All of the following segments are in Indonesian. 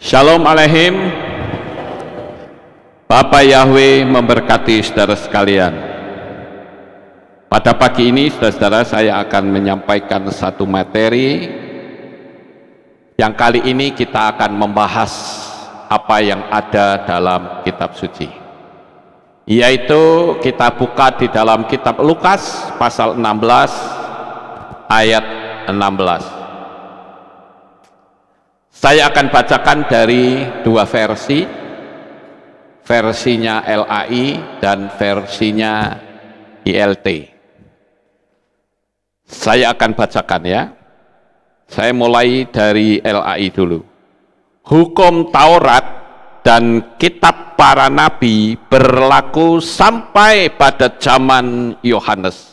Shalom Aleihim. Bapak Yahweh memberkati saudara sekalian. Pada pagi ini saudara-saudara, saya akan menyampaikan satu materi yang kali ini kita akan membahas apa yang ada dalam kitab suci, yaitu kita buka di dalam kitab Lukas pasal 16 ayat 16. Saya akan bacakan dari dua versi, versinya LAI dan versinya ILT. Saya akan bacakan ya. Saya mulai dari LAI dulu. Hukum Taurat dan kitab para nabi berlaku sampai pada zaman Yohanes.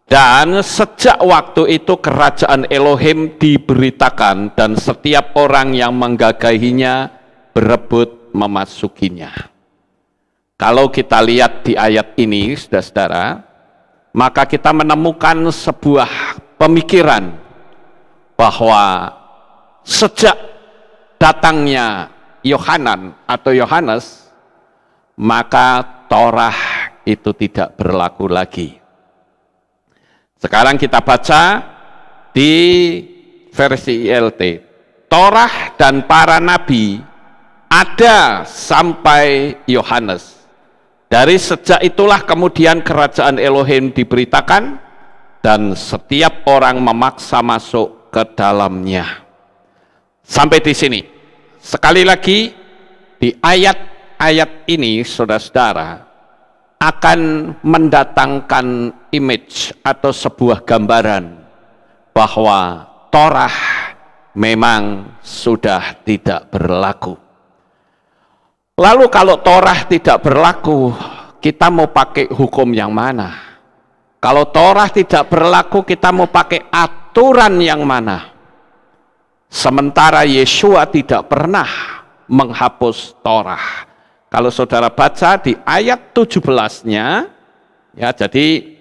Dan sejak waktu itu kerajaan Elohim diberitakan dan setiap orang yang menggagahinya berebut memasukinya. Kalau kita lihat di ayat ini, saudara-saudara, maka kita menemukan sebuah pemikiran bahwa sejak datangnya Yohanes, maka Torah itu tidak berlaku lagi. Sekarang kita baca di versi ILT. Torah dan para nabi ada sampai Yohanes. Dari sejak itulah kemudian kerajaan Elohim diberitakan dan setiap orang memaksa masuk ke dalamnya. Sampai di sini. Sekali lagi, di ayat-ayat ini saudara-saudara akan mendatangkan image atau sebuah gambaran bahwa Torah memang sudah tidak berlaku. Lalu kalau Torah tidak berlaku, kita mau pakai hukum yang mana? Kalau Torah tidak berlaku, kita mau pakai aturan yang mana? Sementara Yeshua tidak pernah menghapus Torah. Kalau saudara baca di ayat 17-nya, ya, jadi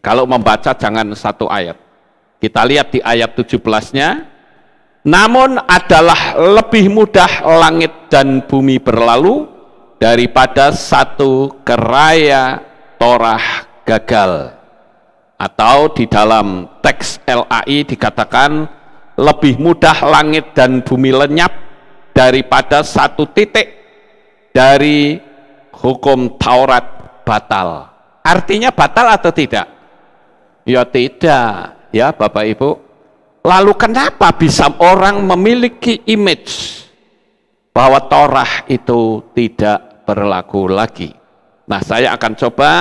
kalau membaca jangan satu ayat. Kita lihat di ayat 17-nya, namun adalah lebih mudah langit dan bumi berlalu daripada satu keraya Torah gagal. Atau di dalam teks LAI dikatakan lebih mudah langit dan bumi lenyap daripada satu titik dari hukum Taurat batal. Artinya batal atau tidak? Ya tidak, ya Bapak Ibu. Lalu kenapa bisa orang memiliki image bahwa Torah itu tidak berlaku lagi? Nah, saya akan coba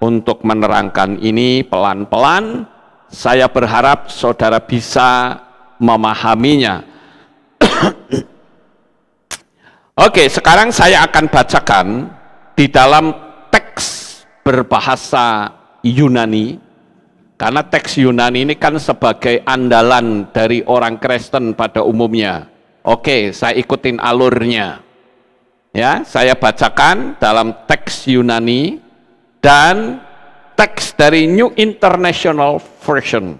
untuk menerangkan ini pelan-pelan. Saya berharap saudara bisa memahaminya. Oke, sekarang saya akan bacakan di dalam teks berbahasa Yunani, karena teks Yunani ini kan sebagai andalan dari orang Kristen pada umumnya. Oke, saya ikutin alurnya. Ya, saya bacakan dalam teks Yunani dan teks dari New International Version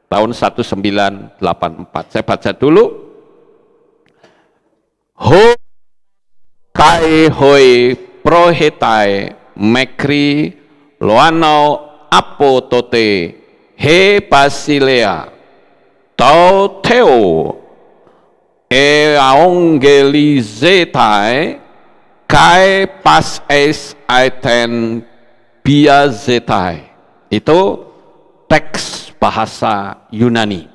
tahun 1984. Saya baca dulu. Kai hoi prohetai mekri loano apotote he basilea tau theo aongelizetai kai pas es aiten biazetai. Itu teks bahasa Yunani.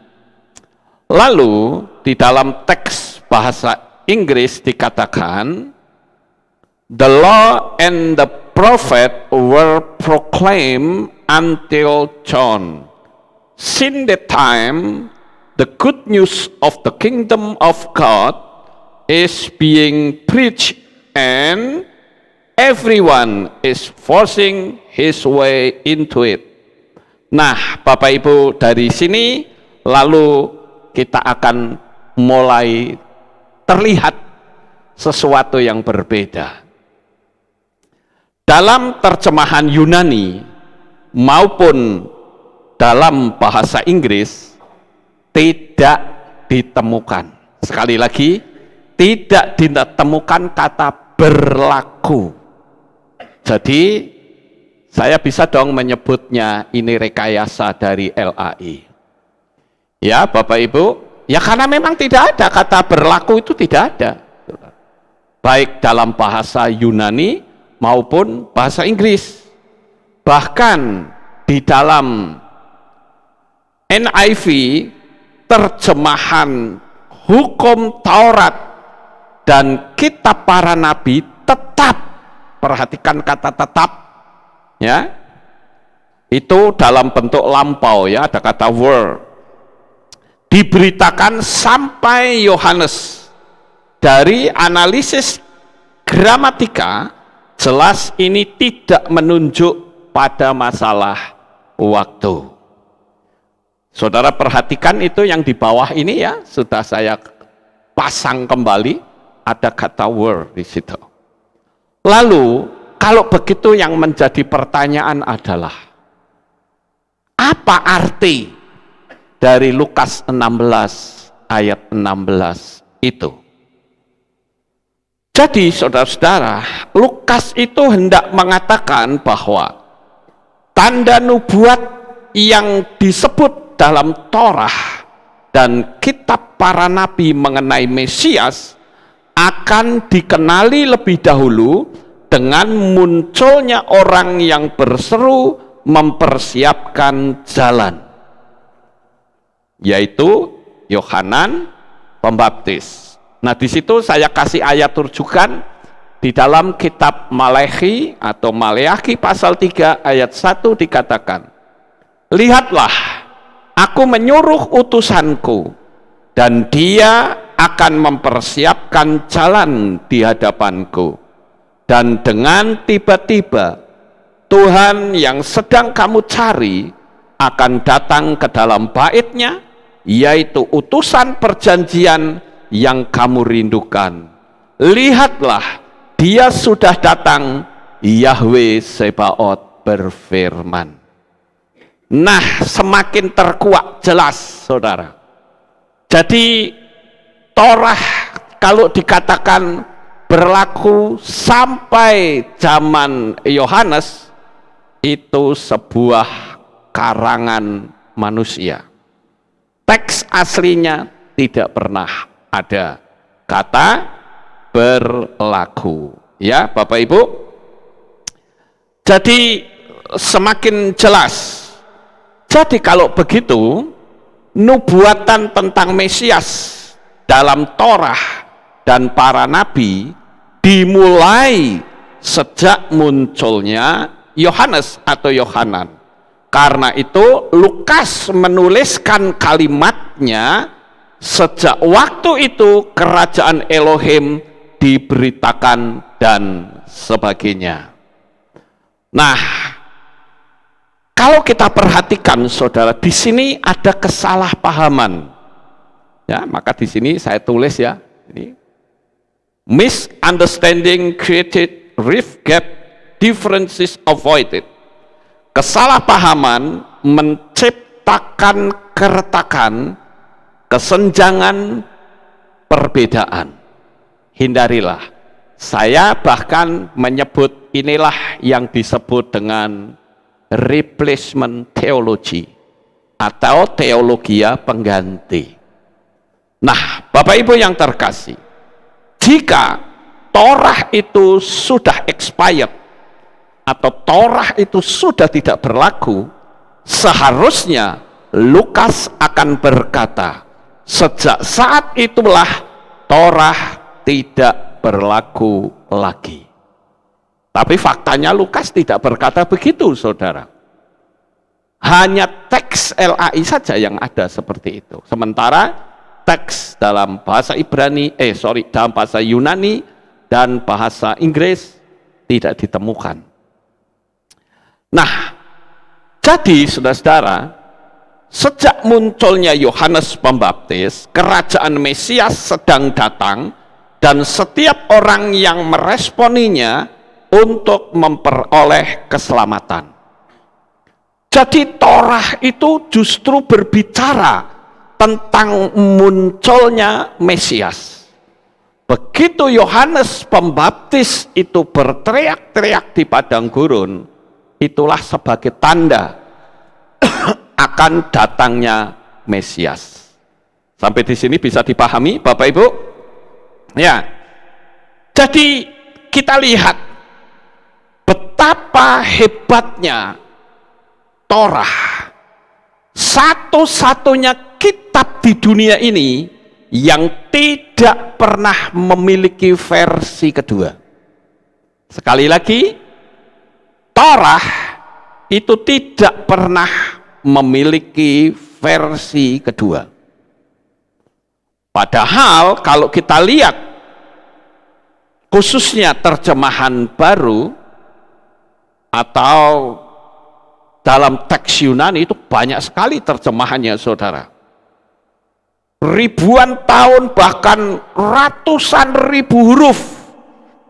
Lalu di dalam teks bahasa Inggris dikatakan, the law and the prophet were proclaimed until John. Since that time, the good news of the kingdom of God is being preached and everyone is forcing his way into it. Nah, Bapak Ibu, dari sini lalu kita akan mulai terlihat sesuatu yang berbeda. Dalam terjemahan Yunani maupun dalam bahasa Inggris tidak ditemukan Sekali lagi, tidak ditemukan kata berlaku. Jadi saya bisa dong menyebutnya ini rekayasa dari LAI. Ya Bapak Ibu, ya karena memang tidak ada kata berlaku, itu tidak ada. Baik dalam bahasa Yunani maupun bahasa Inggris. Bahkan di dalam NIV, terjemahan hukum Taurat dan kitab para nabi tetap, perhatikan kata tetap, ya, itu dalam bentuk lampau, ya, ada kata were, diberitakan sampai Yohanes. Dari analisis gramatika jelas ini tidak menunjuk pada masalah waktu. Saudara perhatikan itu yang di bawah ini, ya, sudah saya pasang kembali, ada kata were di situ. Lalu kalau begitu yang menjadi pertanyaan adalah apa arti dari Lukas 16 ayat 16 itu? Jadi saudara-saudara, Lukas itu hendak mengatakan bahwa tanda nubuat yang disebut dalam Torah dan kitab para nabi mengenai Mesias akan dikenali lebih dahulu dengan munculnya orang yang berseru mempersiapkan jalan, yaitu Yohanan Pembaptis. Nah, di situ saya kasih ayat rujukan di dalam kitab Maleakhi atau Maleakhi pasal 3 ayat 1 dikatakan, lihatlah, aku menyuruh utusanku dan dia akan mempersiapkan jalan di hadapanku. Dan dengan tiba-tiba Tuhan yang sedang kamu cari akan datang ke dalam baitnya, yaitu utusan perjanjian yang kamu rindukan. Lihatlah, dia sudah datang, Yahweh Sebaot berfirman. Nah, semakin terkuak jelas, saudara. Jadi Torah kalau dikatakan berlaku sampai zaman Yohanes, itu sebuah karangan manusia. Teks aslinya tidak pernah ada kata berlaku, ya Bapak Ibu. Jadi semakin jelas. Jadi kalau begitu, nubuatan tentang Mesias dalam Torah dan para nabi dimulai sejak munculnya Yohanes atau Yohanan. Karena itu Lukas menuliskan kalimatnya, sejak waktu itu kerajaan Elohim diberitakan dan sebagainya. Nah, kalau kita perhatikan saudara, di sini ada kesalahpahaman. Ya, maka di sini saya tulis, ya, ini misunderstanding created, rift gap, differences avoided. Kesalahpahaman menciptakan keretakan, kesenjangan, perbedaan. Hindarilah. Saya bahkan menyebut inilah yang disebut dengan replacement theology atau teologia pengganti. Nah, Bapak Ibu yang terkasih, jika Torah itu sudah expired atau Torah itu sudah tidak berlaku, seharusnya Lukas akan berkata, sejak saat itulah Torah tidak berlaku lagi. Tapi faktanya Lukas tidak berkata begitu, saudara. Hanya teks LAI saja yang ada seperti itu. Sementara teks dalam bahasa dalam bahasa Yunani dan bahasa Inggris tidak ditemukan. Nah, jadi saudara-saudara, sejak munculnya Yohanes Pembaptis, kerajaan Mesias sedang datang, dan setiap orang yang meresponinya untuk memperoleh keselamatan. Jadi Torah itu justru berbicara tentang munculnya Mesias. Begitu Yohanes Pembaptis itu berteriak-teriak di padang gurun, itulah sebagai tanda akan datangnya Mesias. Sampai di sini bisa dipahami, Bapak Ibu? Ya. Jadi kita lihat betapa hebatnya Torah. Satu-satunya kitab di dunia ini yang tidak pernah memiliki versi kedua. Sekali lagi, Torah itu tidak pernah memiliki versi kedua. Padahal kalau kita lihat khususnya terjemahan baru atau dalam teks Yunani itu banyak sekali terjemahannya, saudara. Ribuan tahun bahkan ratusan ribu huruf,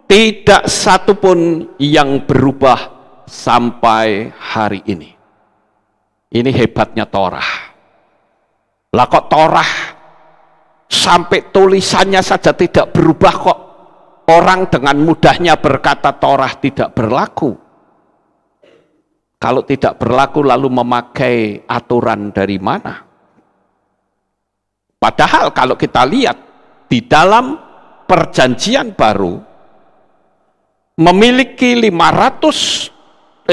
tidak satu pun yang berubah sampai hari ini. Ini hebatnya Torah. Lah kok Torah sampai tulisannya saja tidak berubah kok? Orang dengan mudahnya berkata Torah tidak berlaku. Kalau tidak berlaku lalu memakai aturan dari mana? Padahal kalau kita lihat di dalam perjanjian baru memiliki 5.778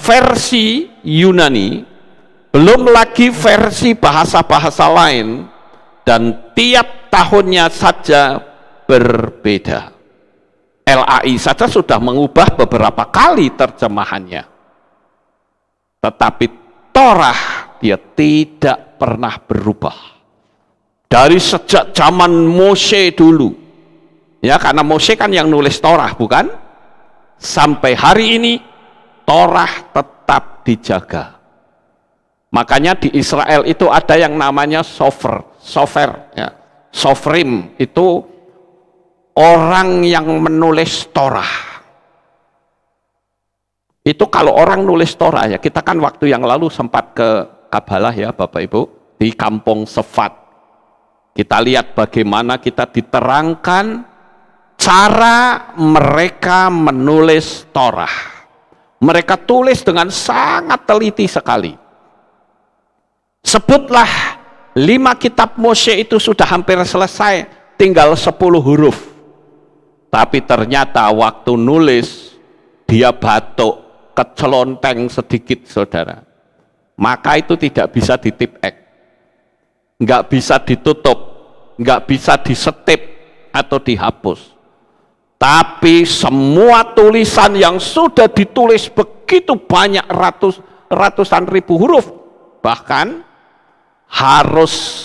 versi Yunani, belum lagi versi bahasa-bahasa lain, dan tiap tahunnya saja berbeda. LAI saja sudah mengubah beberapa kali terjemahannya. Tetapi Torah dia tidak pernah berubah. Dari sejak zaman Mose dulu. Ya, karena Mose kan yang nulis Torah, bukan? Sampai hari ini Torah tetap dijaga. Makanya di Israel itu ada yang namanya sofer, ya. Sofrim itu orang yang menulis Torah. Itu kalau orang nulis Torah, ya, kita kan waktu yang lalu sempat ke Kabalah, ya Bapak Ibu, di kampung Sefat. Kita lihat bagaimana kita diterangkan cara mereka menulis Torah. Mereka tulis dengan sangat teliti sekali. Sebutlah 5 kitab Mose itu sudah hampir selesai, tinggal 10 huruf. Tapi ternyata waktu nulis dia batuk, kecelonteng sedikit, saudara. Maka itu tidak bisa ditip X, nggak bisa ditutup, nggak bisa disetip atau dihapus. Tapi semua tulisan yang sudah ditulis begitu banyak ratusan ribu huruf, bahkan harus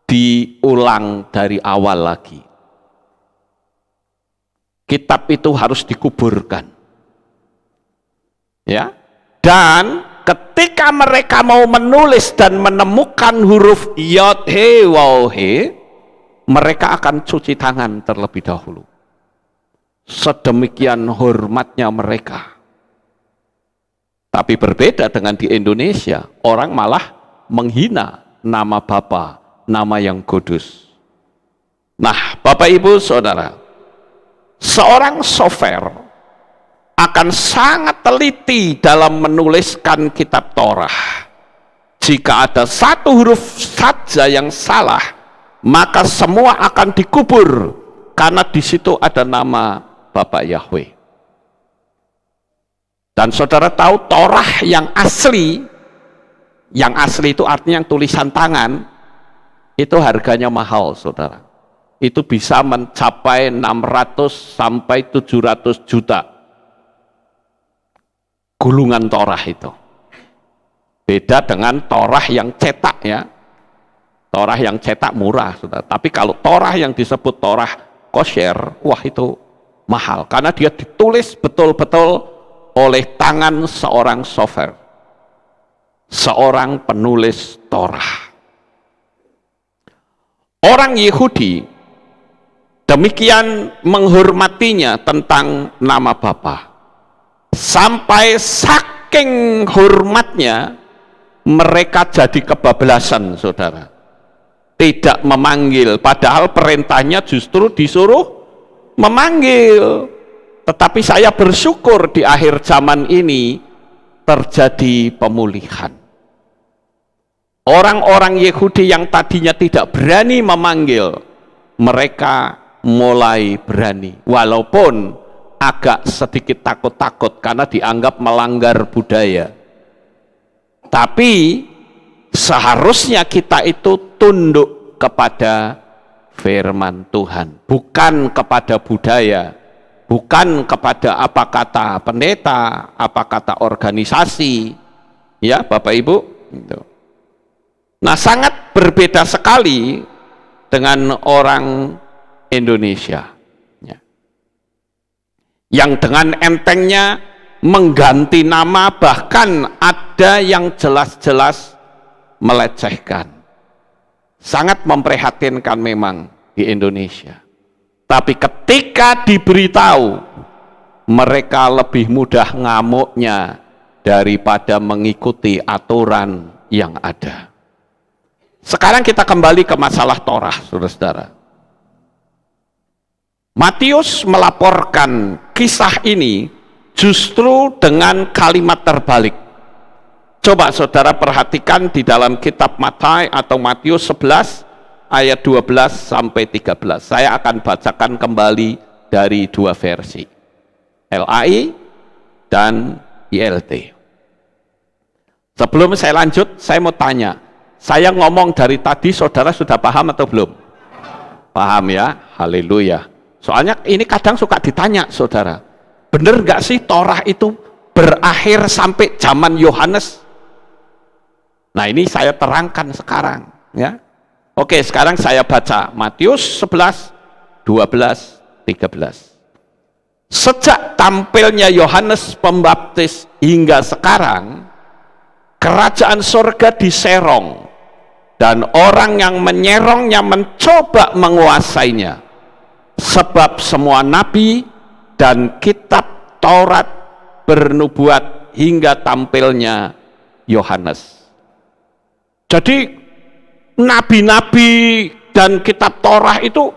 diulang dari awal lagi. Kitab itu harus dikuburkan. Ya. Dan ketika mereka mau menulis dan menemukan huruf Yod He Waw He, mereka akan cuci tangan terlebih dahulu. Sedemikian hormatnya mereka. Tapi berbeda dengan di Indonesia, orang malah menghina nama Bapa, nama yang kudus. Nah, Bapak Ibu Saudara, seorang sofer akan sangat teliti dalam menuliskan kitab Torah. Jika ada satu huruf saja yang salah, maka semua akan dikubur karena di situ ada nama Bapak Yahweh. Dan saudara tahu Torah yang asli itu artinya yang tulisan tangan, itu harganya mahal, saudara. Itu bisa mencapai 600 sampai 700 juta gulungan Torah itu. Beda dengan Torah yang cetak, ya. Torah yang cetak murah, saudara. Tapi kalau Torah yang disebut Torah kosher, wah itu mahal. Karena dia ditulis betul-betul oleh tangan seorang sofer. Seorang penulis Torah. Orang Yahudi demikian menghormatinya tentang nama Bapa. Sampai saking hormatnya, mereka jadi kebablasan, saudara. Tidak memanggil, padahal perintahnya justru disuruh memanggil. Tetapi saya bersyukur di akhir zaman ini terjadi pemulihan. Orang-orang Yahudi yang tadinya tidak berani memanggil, mereka mulai berani, walaupun agak sedikit takut-takut karena dianggap melanggar budaya. Tapi seharusnya kita itu tunduk kepada firman Tuhan, bukan kepada budaya, bukan kepada apa kata pendeta, apa kata organisasi, ya Bapak Ibu. Nah, sangat berbeda sekali dengan orang Indonesia, ya, yang dengan entengnya mengganti nama, bahkan ada yang jelas-jelas melecehkan. Sangat memprihatinkan memang di Indonesia. Tapi ketika diberitahu, mereka lebih mudah ngamuknya daripada mengikuti aturan yang ada. Sekarang kita kembali ke masalah Torah, saudara-saudara. Matius melaporkan kisah ini justru dengan kalimat terbalik. Coba saudara perhatikan di dalam kitab Matius atau Matius 11 ayat 12 sampai 13. Saya akan bacakan kembali dari dua versi, LAI dan ILT. Sebelum saya lanjut, saya mau tanya, saya ngomong dari tadi, saudara sudah paham atau belum? Paham ya? Haleluya. Soalnya ini kadang suka ditanya, saudara, bener nggak sih Torah itu berakhir sampai zaman Yohanes? Nah, ini saya terangkan sekarang, ya. Oke, sekarang saya baca Matius 11, 12, 13. Sejak tampilnya Yohanes Pembaptis hingga sekarang, kerajaan surga diserong, dan orang yang menyerongnya mencoba menguasainya. Sebab semua nabi dan kitab Taurat bernubuat hingga tampilnya Yohanes. Jadi nabi-nabi dan kitab Torah itu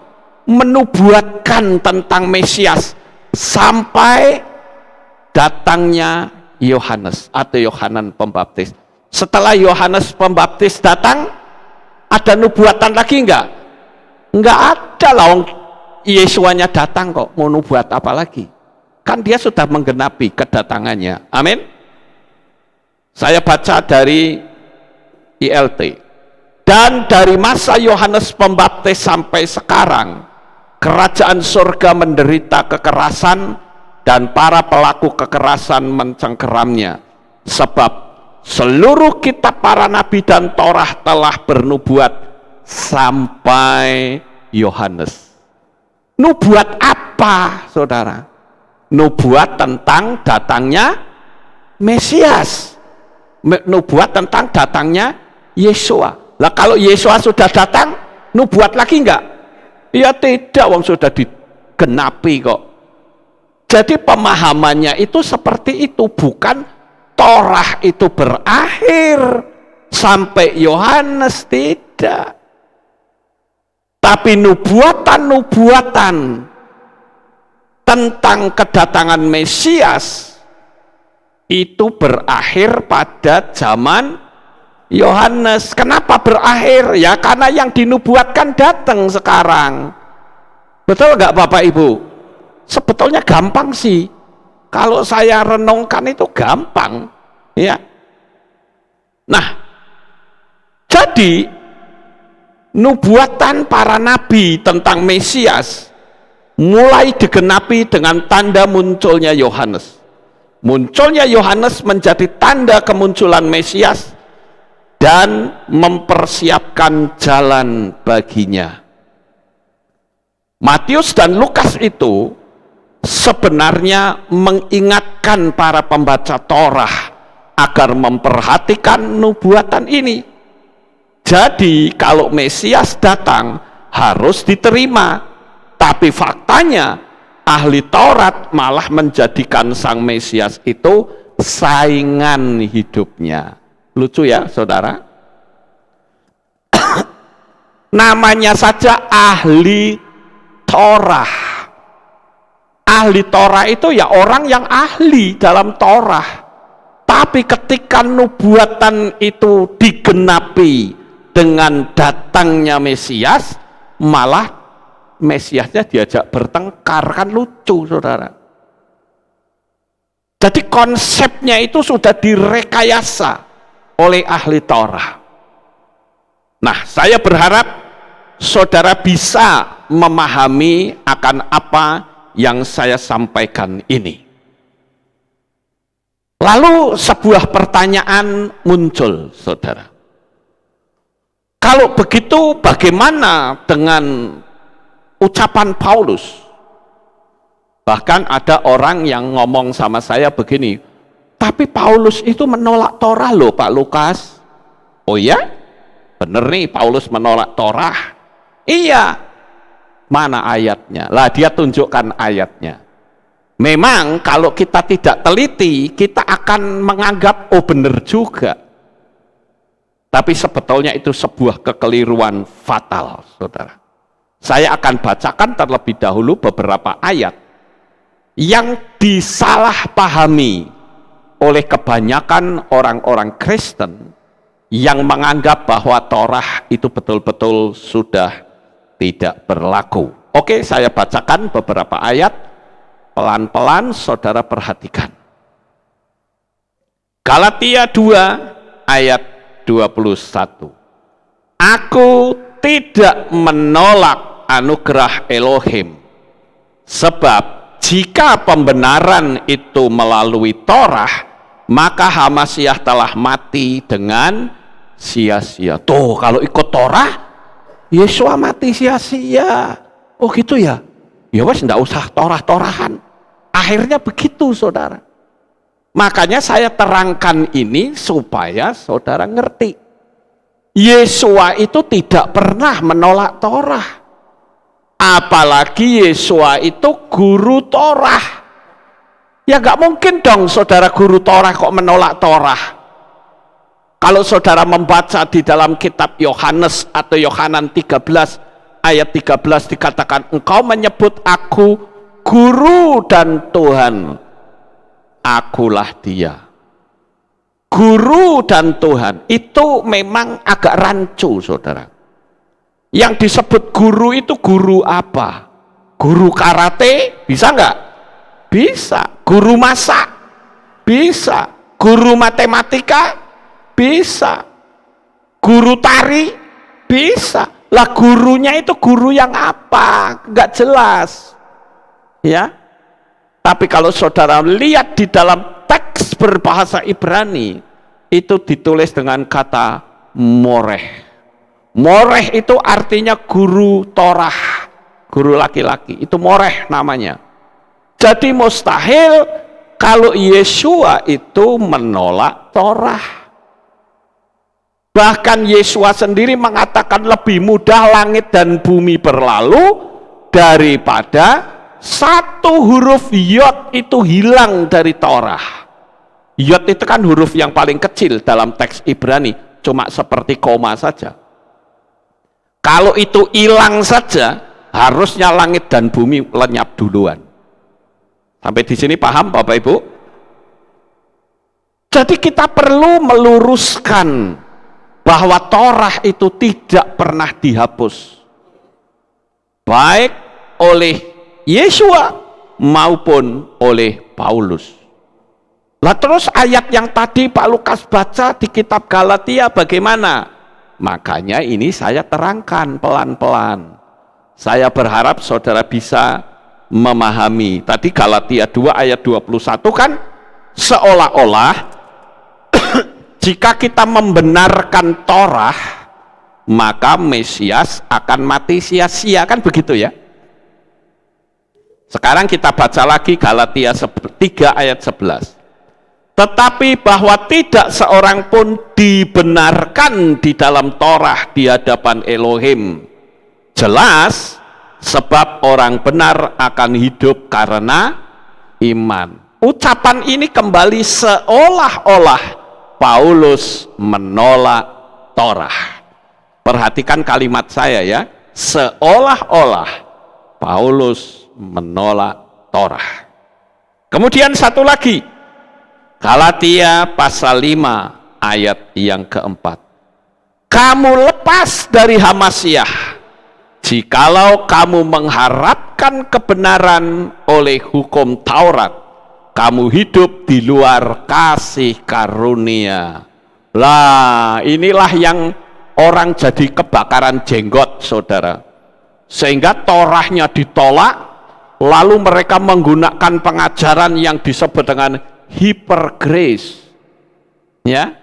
menubuatkan tentang Mesias sampai datangnya Yohanes atau Yohanan Pembaptis. Setelah Yohanes Pembaptis datang, ada nubuatan lagi enggak? Enggak ada lah, Yesuanya datang kok, mau nubuat apa lagi? Kan dia sudah menggenapi kedatangannya. Amin. Saya baca dari ILT. Dan dari masa Yohanes Pembaptis sampai sekarang, kerajaan surga menderita kekerasan dan para pelaku kekerasan mencengkeramnya. Sebab seluruh kitab para nabi dan Torah telah bernubuat sampai Yohanes. Nubuat apa, saudara? Nubuat tentang datangnya Mesias. Nubuat tentang datangnya Yesua. Lah kalau Yesua sudah datang, nubuat lagi enggak? Ya tidak, wong sudah digenapi kok. Jadi pemahamannya itu seperti itu, bukan Torah itu berakhir sampai Yohanes, tidak. Tapi nubuatan-nubuatan tentang kedatangan Mesias itu berakhir pada zaman Yohanes. Kenapa berakhir? Ya karena yang dinubuatkan datang sekarang. Betul nggak Bapak Ibu? Sebetulnya gampang sih. Kalau saya renungkan itu gampang, ya. Nah, jadi nubuatan para nabi tentang Mesias mulai digenapi dengan tanda munculnya Yohanes. Munculnya Yohanes menjadi tanda kemunculan Mesias dan mempersiapkan jalan baginya. Matius dan Lukas itu sebenarnya mengingatkan para pembaca Torah agar memperhatikan nubuatan ini. Jadi kalau Mesias datang harus diterima, tapi faktanya ahli Taurat malah menjadikan sang Mesias itu saingan hidupnya. Lucu ya, saudara? Namanya saja ahli Torah. Ahli Torah itu ya orang yang ahli dalam Torah. Tapi ketika nubuatan itu digenapi dengan datangnya Mesias, malah Mesiasnya diajak bertengkar. Kan lucu, saudara. Jadi konsepnya itu sudah direkayasa oleh ahli Torah. Nah, saya berharap saudara bisa memahami akan apa yang saya sampaikan ini. Lalu sebuah pertanyaan muncul, saudara. Kalau begitu bagaimana dengan ucapan Paulus? Bahkan ada orang yang ngomong sama saya begini, tapi Paulus itu menolak Torah loh Pak Lukas. Oh ya? Bener nih Paulus menolak Torah. Iya. Mana ayatnya? Lah dia tunjukkan ayatnya. Memang kalau kita tidak teliti, kita akan menganggap oh bener juga. Tapi sebetulnya itu sebuah kekeliruan fatal, saudara. Saya akan bacakan terlebih dahulu beberapa ayat yang disalahpahami oleh kebanyakan orang-orang Kristen yang menganggap bahwa Torah itu betul-betul sudah tidak berlaku. Oke, saya bacakan beberapa ayat, pelan-pelan saudara perhatikan. Galatia 2 ayat 21. Aku tidak menolak anugerah Elohim, sebab jika pembenaran itu melalui Torah, maka Hamasiah telah mati dengan sia-sia. Tuh, kalau ikut Torah, Yesua mati sia-sia. Oh gitu ya? Ya wes, ndak usah Torah-Torahan. Akhirnya begitu, saudara. Makanya saya terangkan ini supaya saudara ngerti. Yesua itu tidak pernah menolak Torah. Apalagi Yesua itu guru Torah. Ya nggak mungkin dong saudara guru Torah kok menolak Torah. Kalau saudara membaca di dalam kitab Yohanes atau Yohanan 13 ayat 13 dikatakan, engkau menyebut aku guru dan Tuhan, akulah dia. Guru dan Tuhan itu memang agak rancu, saudara. Yang disebut guru itu guru apa? Guru karate bisa nggak? Bisa. Guru masak bisa. Guru matematika bisa. Guru tari bisa. Lah gurunya itu guru yang apa? Nggak jelas. Ya. Tapi kalau saudara lihat di dalam teks berbahasa Ibrani, itu ditulis dengan kata moreh. Moreh itu artinya guru Torah, guru laki-laki, itu moreh namanya. Jadi mustahil kalau Yesua itu menolak Torah. Bahkan Yesua sendiri mengatakan lebih mudah langit dan bumi berlalu daripada satu huruf Yod itu hilang dari Torah. Yod itu kan huruf yang paling kecil dalam teks Ibrani, cuma seperti koma saja. Kalau itu hilang saja, harusnya langit dan bumi lenyap duluan. Sampai di sini paham Bapak Ibu? Jadi kita perlu meluruskan bahwa Torah itu tidak pernah dihapus, baik oleh Yesua maupun oleh Paulus. Lah terus ayat yang tadi Pak Lukas baca di kitab Galatia bagaimana? Makanya ini saya terangkan pelan-pelan. Saya berharap saudara bisa memahami. Tadi Galatia 2 ayat 21 kan seolah-olah jika kita membenarkan Torah, maka Mesias akan mati sia-sia, kan begitu ya? Sekarang kita baca lagi Galatia 3 ayat 11. Tetapi bahwa tidak seorang pun dibenarkan di dalam Torah di hadapan Elohim. Jelas, sebab orang benar akan hidup karena iman. Ucapan ini kembali seolah-olah Paulus menolak Torah. Perhatikan kalimat saya ya, seolah-olah Paulus menolak Torah. Kemudian satu lagi, Galatia pasal 5 ayat yang keempat. Kamu lepas dari Hamasyah, jikalau kamu mengharapkan kebenaran oleh hukum Taurat, kamu hidup di luar kasih karunia. Lah, inilah yang orang jadi kebakaran jenggot, saudara. Sehingga Torahnya ditolak, lalu mereka menggunakan pengajaran yang disebut dengan hyper grace. Ya,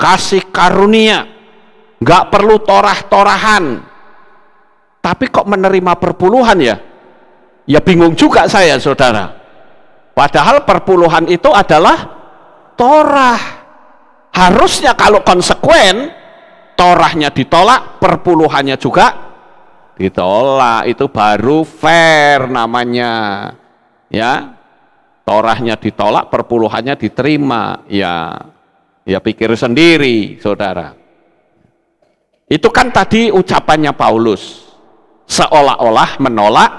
kasih karunia. Nggak perlu torah-torahan, tapi kok menerima perpuluhan ya? Ya bingung juga saya, saudara. Padahal perpuluhan itu adalah Torah. Harusnya kalau konsekuen, Torahnya ditolak, perpuluhannya juga ditolak. Itu baru fair namanya. Ya, Torahnya ditolak, perpuluhannya diterima. Ya pikir sendiri, saudara. Itu kan tadi ucapannya Paulus, seolah-olah menolak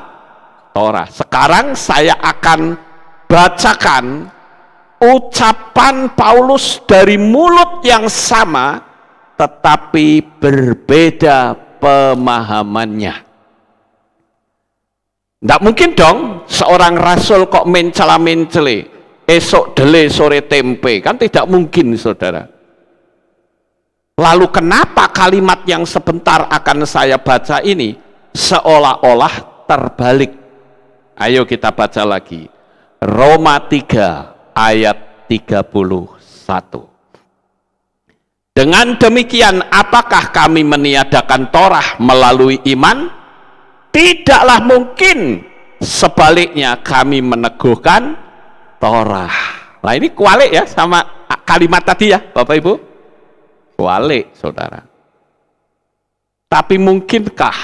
Torah. Sekarang saya akan bacakan ucapan Paulus dari mulut yang sama, tetapi berbeda pemahamannya. Tidak mungkin dong seorang rasul kok mencela-mencele, esok dele sore tempe, kan tidak mungkin, saudara. Lalu kenapa kalimat yang sebentar akan saya baca ini seolah-olah terbalik? Ayo kita baca lagi. Roma 3 ayat 31. Dengan demikian, apakah kami meniadakan Torah melalui iman? Tidaklah mungkin. Sebaliknya kami meneguhkan Torah. Nah ini kualik ya sama kalimat tadi ya Bapak Ibu. Kualik, saudara. Tapi mungkinkah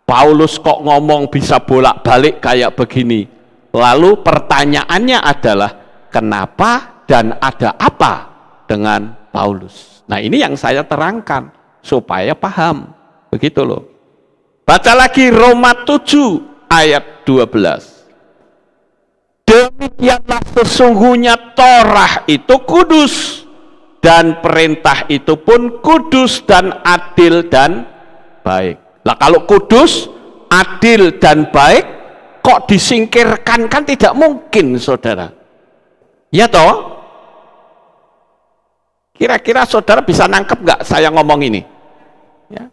Paulus kok ngomong bisa bolak-balik kayak begini? Lalu pertanyaannya adalah kenapa dan ada apa dengan Paulus? Nah ini yang saya terangkan supaya paham. Begitu loh. Baca lagi Roma 7 ayat 12. Demikianlah sesungguhnya Torah itu kudus, dan perintah itu pun kudus dan adil dan baik. Lah kalau kudus, adil dan baik kok disingkirkan? Kan tidak mungkin, saudara. Ya toh? Kira-kira saudara bisa nangkep nggak saya ngomong ini? Ya.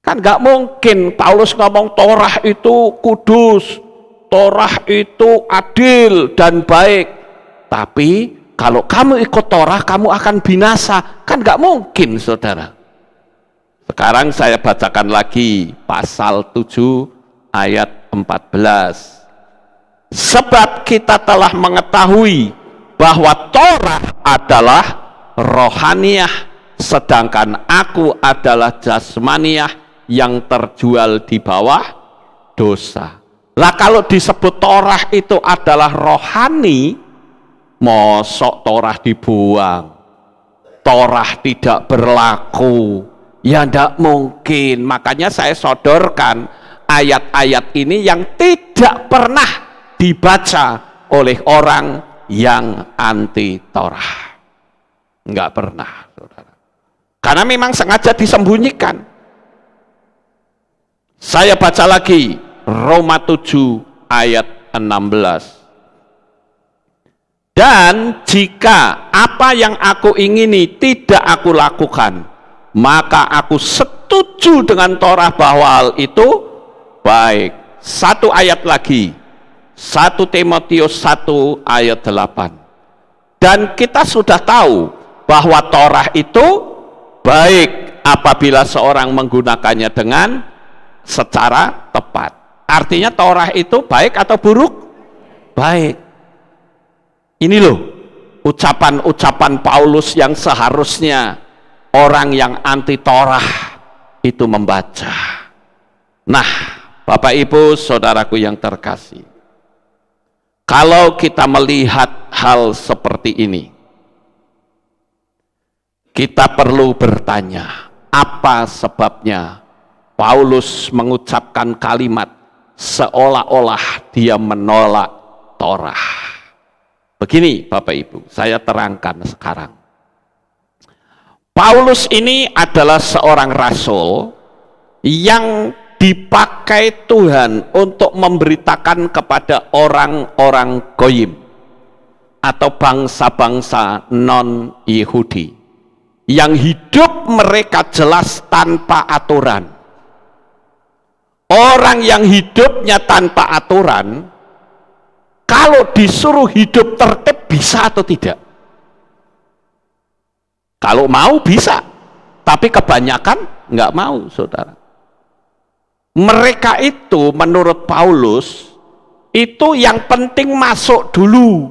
Kan nggak mungkin Paulus ngomong Torah itu kudus, Torah itu adil dan baik, tapi kalau kamu ikut Torah, kamu akan binasa. Kan nggak mungkin, saudara. Sekarang saya bacakan lagi pasal 7 ayat 14. Sebab kita telah mengetahui bahwa Torah adalah rohaniah, sedangkan aku adalah jasmaniah yang terjual di bawah dosa. Lah kalau disebut Torah itu adalah rohani, mosok Torah dibuang, Torah tidak berlaku? Ya tidak mungkin. Makanya saya sodorkan ayat-ayat ini yang tidak pernah dibaca oleh orang yang anti Torah. Enggak pernah, saudara. Karena memang sengaja disembunyikan. Saya baca lagi Roma 7 ayat 16. Dan jika apa yang aku ingini tidak aku lakukan, maka aku setuju dengan Torah bahwa hal itu baik. Satu ayat lagi, 1 Timotius 1 ayat 8. Dan kita sudah tahu bahwa Torah itu baik apabila seorang menggunakannya dengan secara tepat. Artinya Torah itu baik atau buruk? Baik. Ini loh ucapan-ucapan Paulus yang seharusnya orang yang anti Torah itu membaca. Nah, Bapak Ibu, saudaraku yang terkasih, Kalau kita melihat hal seperti ini, kita perlu bertanya, apa sebabnya Paulus mengucapkan kalimat seolah-olah dia menolak Torah? Begini Bapak Ibu, saya terangkan sekarang. Paulus ini adalah seorang rasul yang dipakai Tuhan untuk memberitakan kepada orang-orang goyim atau bangsa-bangsa non-Yahudi yang hidup mereka jelas tanpa aturan. Orang yang hidupnya tanpa aturan, kalau disuruh hidup tertib bisa atau tidak? Kalau mau bisa, tapi kebanyakan nggak mau, saudara. Mereka itu menurut Paulus itu yang penting masuk dulu,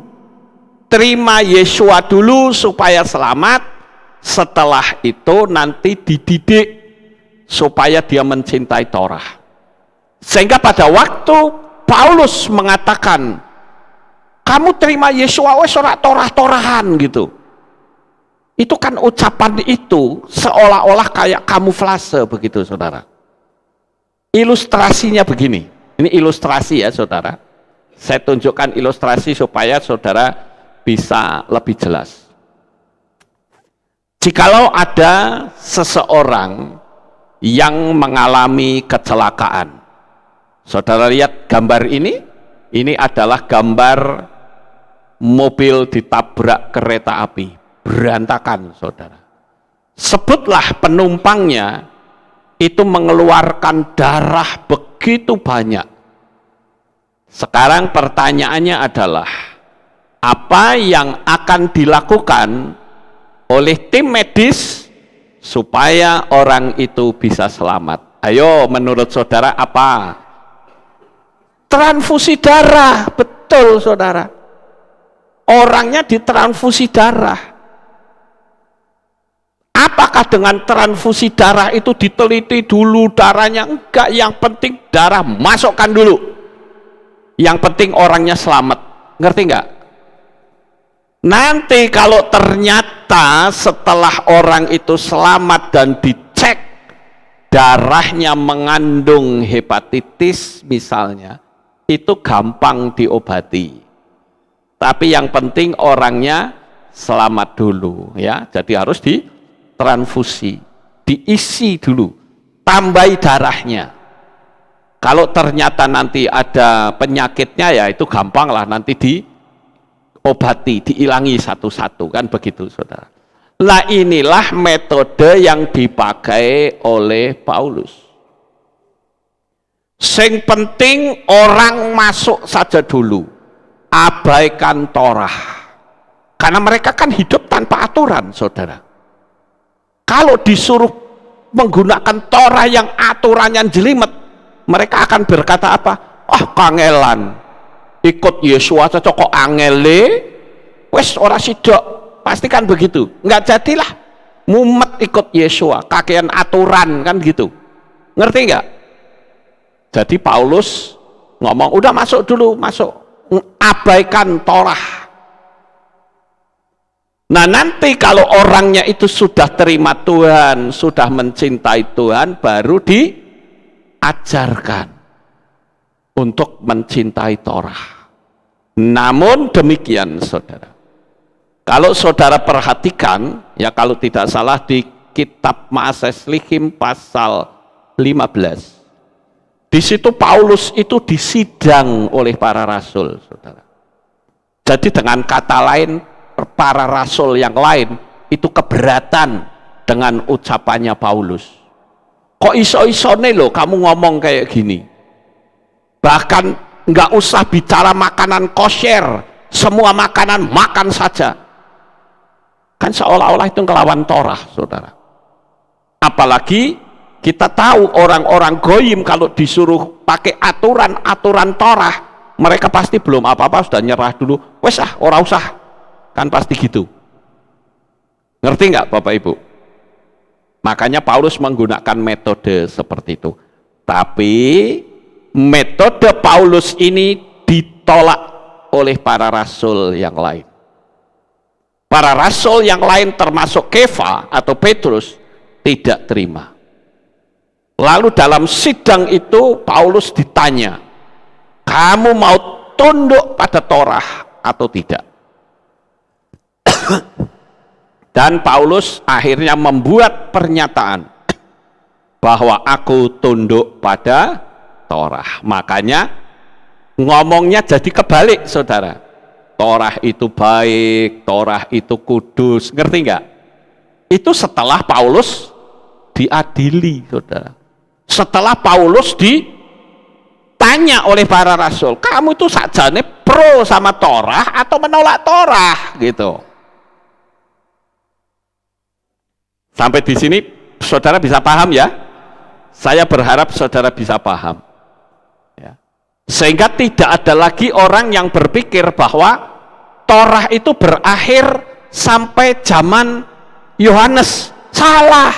terima Yesua dulu supaya selamat, setelah itu nanti dididik supaya dia mencintai Torah. Sehingga pada waktu Paulus mengatakan kamu terima Yesua wes ora Torah-Torahan gitu, itu kan ucapan itu seolah-olah kayak kamuflase begitu, saudara. Ilustrasinya begini, ini ilustrasi ya saudara, saya tunjukkan ilustrasi supaya saudara bisa lebih jelas. Jikalau ada seseorang yang mengalami kecelakaan, saudara lihat gambar ini adalah gambar mobil ditabrak kereta api, berantakan saudara. Sebutlah penumpangnya itu mengeluarkan darah begitu banyak. Sekarang pertanyaannya adalah, apa yang akan dilakukan oleh tim medis supaya orang itu bisa selamat? Ayo, menurut saudara apa? Transfusi darah, betul saudara. Orangnya ditransfusi darah. Apakah dengan transfusi darah itu diteliti dulu darahnya? Enggak, yang penting darah masukkan dulu. Yang penting orangnya selamat. Ngerti enggak? Nanti kalau ternyata setelah orang itu selamat dan dicek darahnya mengandung hepatitis misalnya, itu gampang diobati. Tapi yang penting orangnya selamat dulu ya. Jadi harus transfusi, diisi dulu, tambahi darahnya. Kalau ternyata nanti ada penyakitnya ya itu gampang lah, nanti diobati, diilangi satu-satu, kan begitu saudara. Lah inilah metode yang dipakai oleh Paulus. Sing penting orang masuk saja dulu, abaikan Torah, karena mereka kan hidup tanpa aturan saudara. Kalau disuruh menggunakan Torah yang aturannya jelimet, mereka akan berkata apa? Kangelan, ikut Yesua saja kok angele, wes ora sidok, pasti kan begitu. Nggak jadilah mumet ikut Yesua, kakean aturan kan gitu. Ngerti nggak? Jadi Paulus ngomong, udah masuk dulu, masuk, abaikan Torah. Nah nanti kalau orangnya itu sudah terima Tuhan, sudah mencintai Tuhan, baru diajarkan untuk mencintai Torah. Namun demikian saudara, kalau saudara perhatikan, ya kalau tidak salah di kitab Maaseslihim pasal 15, di situ Paulus itu disidang oleh para rasul saudara. Jadi dengan kata lain, para rasul yang lain itu keberatan dengan ucapannya Paulus. Kok iso-isone loh kamu ngomong kayak gini? Bahkan nggak usah bicara makanan kosher, semua makanan makan saja. Kan seolah-olah itu ngelawan Torah saudara. Apalagi kita tahu orang-orang goyim kalau disuruh pakai aturan-aturan Torah, mereka pasti belum apa-apa sudah nyerah dulu. Wes ora usah. Kan pasti gitu. Ngerti nggak Bapak Ibu? Makanya Paulus menggunakan metode seperti itu. Tapi metode Paulus ini ditolak oleh para rasul yang lain. Para rasul yang lain termasuk Kefa atau Petrus tidak terima. Lalu dalam sidang itu Paulus ditanya, kamu mau tunduk pada Torah atau tidak? Dan Paulus akhirnya membuat pernyataan bahwa aku tunduk pada Torah. Makanya ngomongnya jadi kebalik, saudara. Torah itu baik, Torah itu kudus, ngerti nggak? Itu setelah Paulus diadili, saudara. Setelah Paulus ditanya oleh para rasul, kamu itu sajane pro sama Torah atau menolak Torah, gitu. Sampai di sini saudara bisa paham ya? Saya berharap saudara bisa paham. Sehingga tidak ada lagi orang yang berpikir bahwa Torah itu berakhir sampai zaman Yohanes. Salah.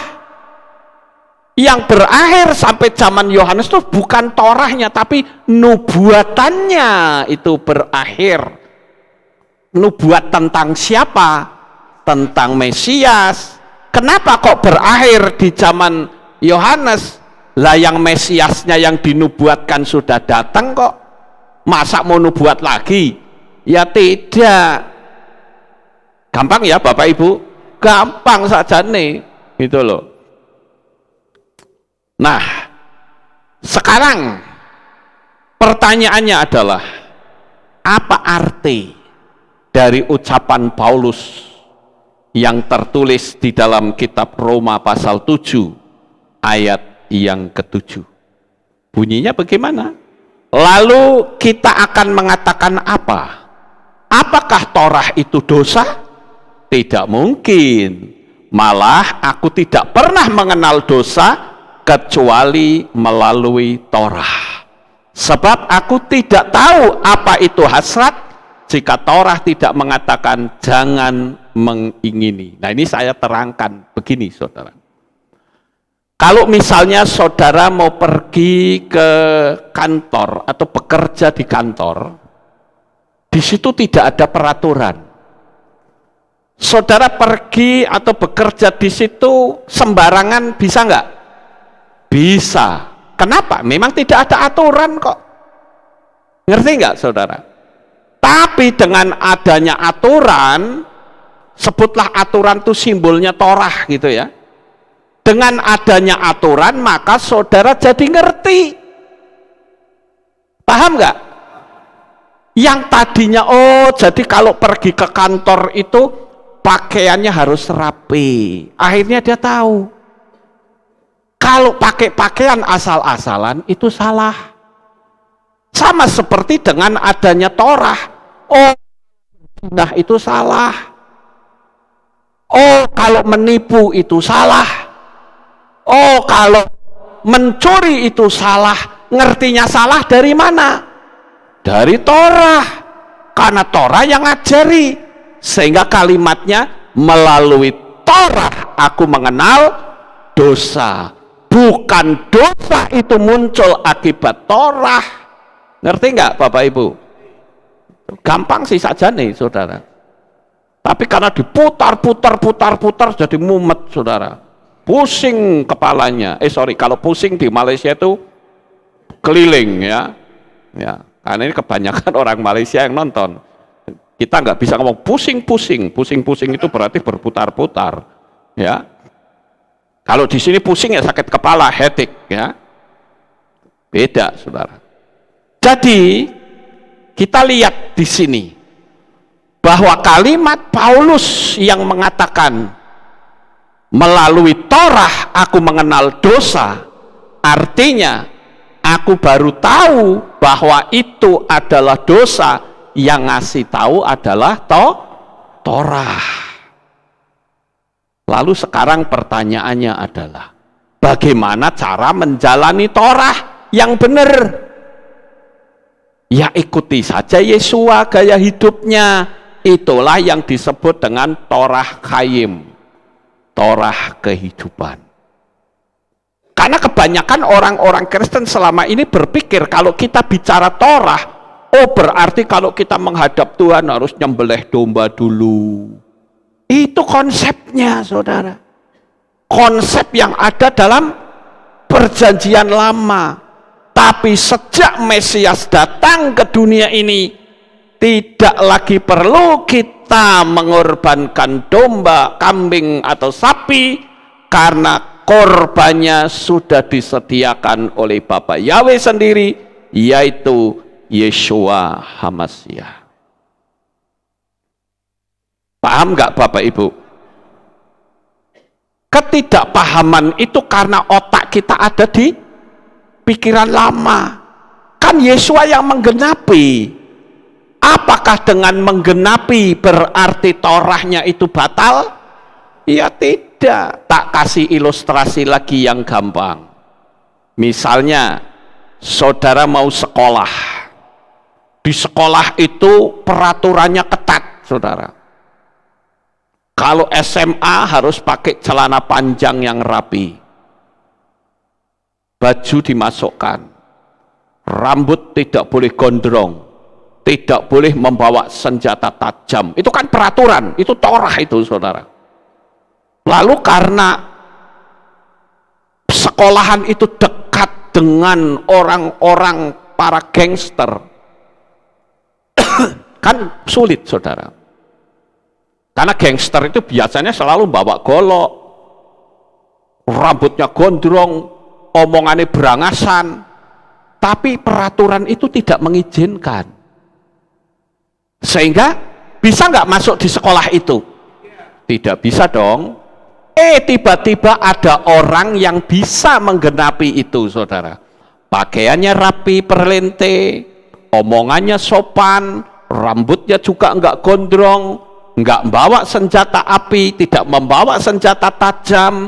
Yang berakhir sampai zaman Yohanes itu bukan Torahnya, tapi nubuatannya itu berakhir. Nubuat tentang siapa? Tentang Mesias. Kenapa kok berakhir di zaman Yohanes? Lah yang Mesiasnya yang dinubuatkan sudah datang kok, masa mau nubuat lagi? Ya tidak. Gampang ya Bapak Ibu? Gampang saja nih, gitu loh. Nah, sekarang pertanyaannya adalah, apa arti dari ucapan Paulus yang tertulis di dalam kitab Roma pasal 7 ayat yang ke-7. Bunyinya bagaimana? Lalu kita akan mengatakan apa? Apakah Torah itu dosa? Tidak mungkin. Malah aku tidak pernah mengenal dosa kecuali melalui Torah. Sebab aku tidak tahu apa itu hasrat jika Torah tidak mengatakan jangan mengingini. Nah, ini saya terangkan begini, saudara. Kalau misalnya saudara mau pergi ke kantor atau bekerja di kantor, di situ tidak ada peraturan. Saudara pergi atau bekerja di situ sembarangan bisa nggak? Bisa. Kenapa? Memang tidak ada aturan kok. Ngerti nggak saudara? Tapi dengan adanya aturan, sebutlah aturan itu simbolnya Torah gitu ya. Dengan adanya aturan, maka saudara jadi ngerti. Paham nggak? Yang tadinya, oh jadi kalau pergi ke kantor itu pakaiannya harus rapi. Akhirnya dia tahu. Kalau pakai pakaian asal-asalan itu salah. Sama seperti dengan adanya Torah. Oh, nah itu salah. Oh, kalau menipu itu salah. Oh, kalau mencuri itu salah. Ngertinya salah dari mana? Dari Torah. Karena Torah yang ngajari. Sehingga kalimatnya, melalui Torah aku mengenal dosa. Bukan dosa itu muncul akibat Torah. Ngerti nggak Bapak Ibu? Gampang sih saja nih saudara. Tapi karena diputar-putar jadi mumet saudara. Pusing kepalanya. Kalau pusing di Malaysia itu keliling ya. Ya, karena ini kebanyakan orang Malaysia yang nonton. Kita nggak bisa ngomong pusing-pusing. Pusing-pusing itu berarti berputar-putar. Ya. Kalau di sini pusing ya sakit kepala, headache ya. Beda, saudara. Jadi kita lihat di sini bahwa kalimat Paulus yang mengatakan melalui Torah aku mengenal dosa, artinya aku baru tahu bahwa itu adalah dosa, yang ngasih tahu adalah Torah. Lalu sekarang pertanyaannya adalah bagaimana cara menjalani Torah yang benar? Ya ikuti saja Yesua gaya hidupnya. Itulah yang disebut dengan Torah Chaim, Torah kehidupan. Karena kebanyakan orang-orang Kristen selama ini berpikir kalau kita bicara Torah, Oh, berarti kalau kita menghadap Tuhan harus nyembelih domba dulu. Itu konsepnya, saudara. Konsep yang ada dalam perjanjian lama. Tapi sejak Mesias datang ke dunia ini, tidak lagi perlu kita mengorbankan domba, kambing, atau sapi, karena korbannya sudah disediakan oleh Bapa Yahweh sendiri, yaitu Yeshua HaMashiach. Paham nggak Bapak Ibu? Ketidakpahaman itu karena otak kita ada di pikiran lama. Kan Yeshua yang menggenapi. Apakah dengan menggenapi berarti Torahnya itu batal? Ya tidak. Tak kasih ilustrasi lagi yang gampang. Misalnya, saudara mau sekolah. Di sekolah itu peraturannya ketat, saudara. Kalau SMA harus pakai celana panjang yang rapi. Baju dimasukkan. Rambut tidak boleh gondrong. Tidak boleh membawa senjata tajam. Itu kan peraturan, itu Torah itu, saudara. Lalu karena sekolahan itu dekat dengan orang-orang para gangster, kan sulit, saudara. Karena gangster itu biasanya selalu bawa golok, rambutnya gondrong, omongannya berangasan, tapi peraturan itu tidak mengizinkan. Sehingga bisa nggak masuk di sekolah itu? Tidak bisa dong. Tiba-tiba ada orang yang bisa menggenapi itu, saudara. Pakaiannya rapi, perlente, omongannya sopan, rambutnya juga nggak gondrong, nggak membawa senjata api, tidak membawa senjata tajam,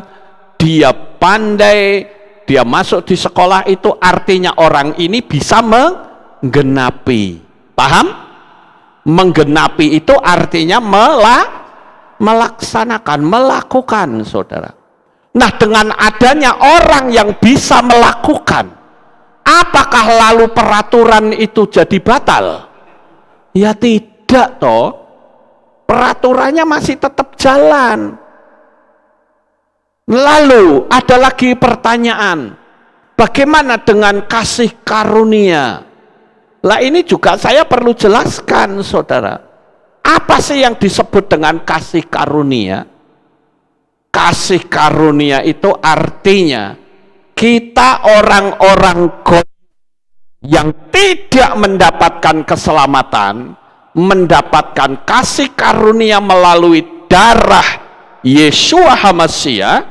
dia pandai, dia masuk di sekolah itu, artinya orang ini bisa menggenapi. Paham? Menggenapi itu artinya melaksanakan, melakukan, saudara. Nah, dengan adanya orang yang bisa melakukan, apakah lalu peraturan itu jadi batal? Ya tidak toh. Peraturannya masih tetap jalan. Lalu ada lagi pertanyaan, bagaimana dengan kasih karunia? Lah ini juga saya perlu jelaskan, saudara. Apa sih yang disebut dengan kasih karunia? Kasih karunia itu artinya kita orang-orang yang tidak mendapatkan keselamatan, mendapatkan kasih karunia melalui darah Yeshua HaMashiach,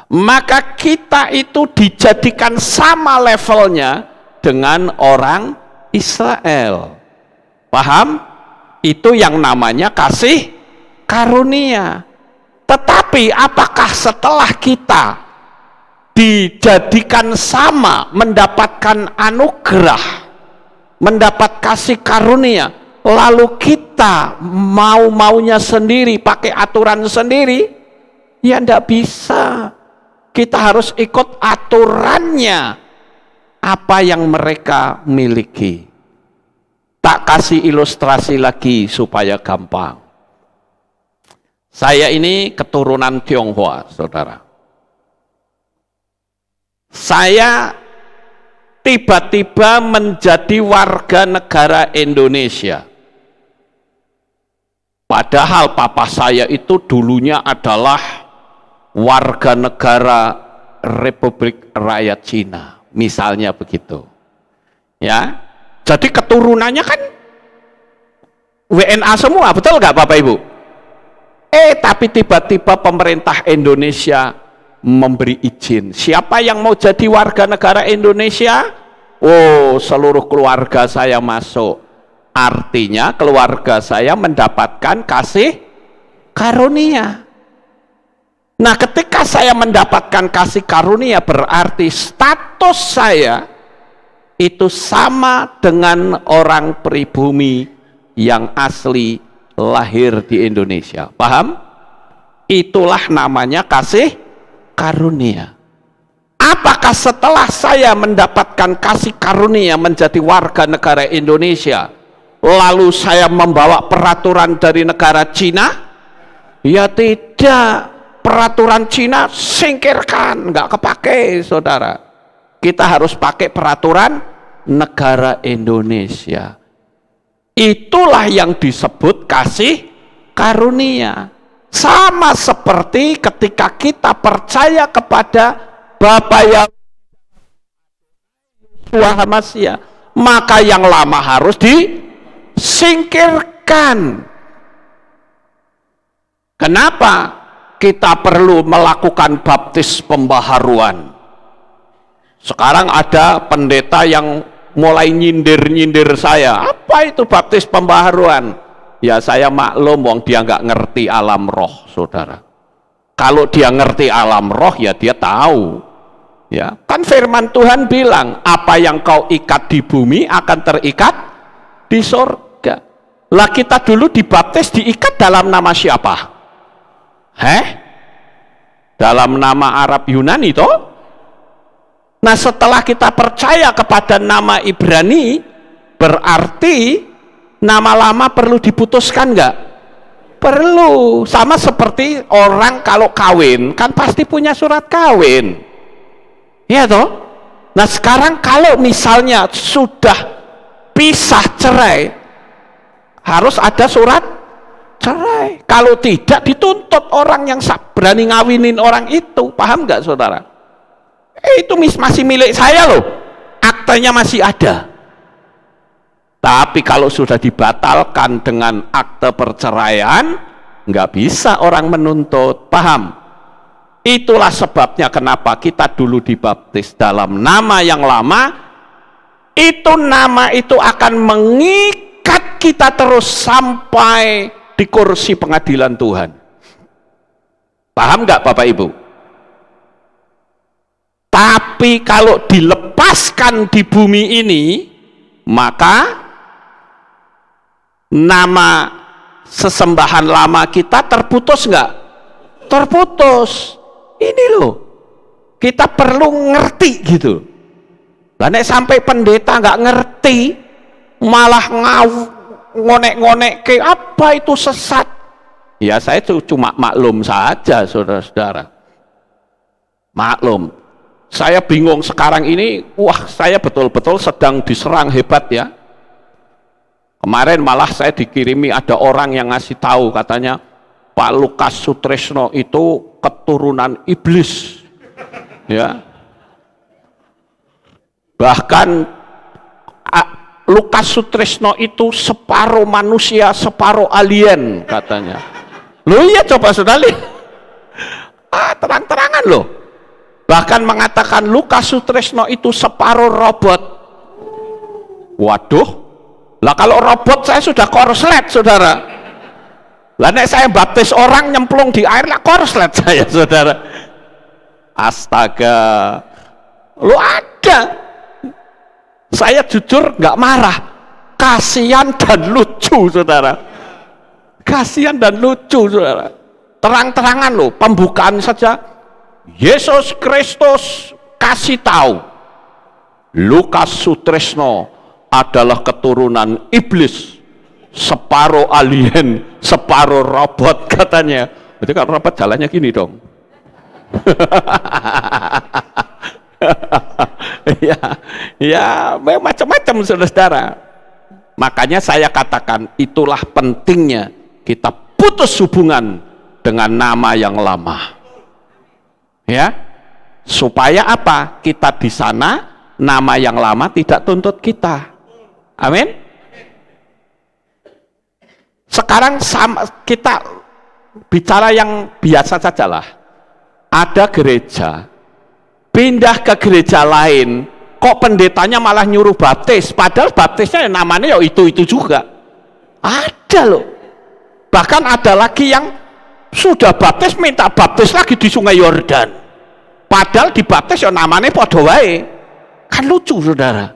maka kita itu dijadikan sama levelnya dengan orang Israel. Paham? Itu yang namanya kasih karunia. Tetapi apakah setelah kita dijadikan sama, mendapatkan anugerah, mendapat kasih karunia, lalu kita mau-maunya sendiri, pakai aturan sendiri? Ya enggak bisa. Kita harus ikut aturannya apa yang mereka miliki. Tak kasih ilustrasi lagi supaya gampang. Saya ini keturunan Tionghoa, saudara. Saya tiba-tiba menjadi warga negara Indonesia. Padahal papa saya itu dulunya adalah warga negara Republik Rakyat Cina. Misalnya begitu, ya. Jadi keturunannya kan WNA semua, betul nggak Bapak Ibu? Tapi tiba-tiba pemerintah Indonesia memberi izin. Siapa yang mau jadi warga negara Indonesia? Oh, seluruh keluarga saya masuk. Artinya keluarga saya mendapatkan kasih karunia. Nah, ketika saya mendapatkan kasih karunia, berarti status saya itu sama dengan orang pribumi yang asli lahir di Indonesia. Paham? Itulah namanya kasih karunia. Apakah setelah saya mendapatkan kasih karunia menjadi warga negara Indonesia, lalu saya membawa peraturan dari negara Cina? Ya tidak. Peraturan Cina singkirkan, nggak kepake, saudara. Kita harus pakai peraturan negara Indonesia. Itulah yang disebut kasih karunia. Sama seperti ketika kita percaya kepada Bapa yang Yahweh, maka yang lama harus disingkirkan. Kenapa kita perlu melakukan baptis pembaharuan? Sekarang ada pendeta yang mulai nyindir-nyindir saya. Apa itu baptis pembaharuan? Ya saya maklum, wong dia nggak ngerti alam roh, saudara. Kalau dia ngerti alam roh, ya dia tahu. Ya, kan firman Tuhan bilang, apa yang kau ikat di bumi akan terikat di sorga. Lah kita dulu dibaptis diikat dalam nama siapa? Dalam nama Arab Yunani toh? Nah setelah kita percaya kepada nama Ibrani, berarti nama lama perlu diputuskan nggak? Perlu. Sama seperti orang kalau kawin, kan pasti punya surat kawin. Iya toh? Nah sekarang kalau misalnya sudah pisah cerai, harus ada surat cerai. Kalau tidak, dituntut orang yang berani ngawinin orang itu. Paham nggak saudara? Itu masih milik saya loh, aktenya masih ada. Tapi kalau sudah dibatalkan dengan akte perceraian, nggak bisa orang menuntut. Paham? Itulah sebabnya kenapa kita dulu dibaptis dalam nama yang lama. Itu nama itu akan mengikat kita terus sampai di kursi pengadilan Tuhan. Paham nggak Bapak Ibu? Tapi kalau dilepaskan di bumi ini, maka nama sesembahan lama kita terputus nggak? Terputus. Ini loh, kita perlu ngerti gitu. Lah nek sampai pendeta nggak ngerti, malah ngonek-ngonek ke apa itu sesat. Ya saya cuma maklum saja, saudara-saudara. Maklum. Saya bingung sekarang ini, wah saya betul-betul sedang diserang hebat ya. Kemarin malah saya dikirimi ada orang yang ngasih tahu, katanya Pak Lukas Sutresno itu keturunan iblis. Ya. Bahkan Lukas Sutresno itu separuh manusia, separuh alien katanya. Loh iya coba saudara lihat. Terang-terangan loh. Bahkan mengatakan Lukas Sutresno itu separuh robot. Waduh. Lah kalau robot saya sudah korslet saudara. Lah nek saya baptis orang nyemplung di air lah korslet saya saudara. Astaga. Lu ada. Saya jujur nggak marah. Kasihan dan lucu saudara. Kasihan dan lucu saudara. Terang-terangan loh, pembukaan saja. Yesus Kristus kasih tahu Lukas Sutresno adalah keturunan iblis, separuh alien, separuh robot katanya. Berarti kalau robot jalannya gini dong. ya macam-macam saudara. Makanya saya katakan itulah pentingnya kita putus hubungan dengan nama yang lama. Ya, supaya apa? Kita di sana nama yang lama tidak tuntut kita. Amin. Sekarang kita bicara yang biasa sajalah. Ada gereja, pindah ke gereja lain, kok pendetanya malah nyuruh baptis, padahal baptisnya namanya ya itu juga. Ada loh. Bahkan ada lagi yang sudah baptis minta baptis lagi di Sungai Yordan, padahal dibaptis ya namanya padha wae. Kan lucu saudara.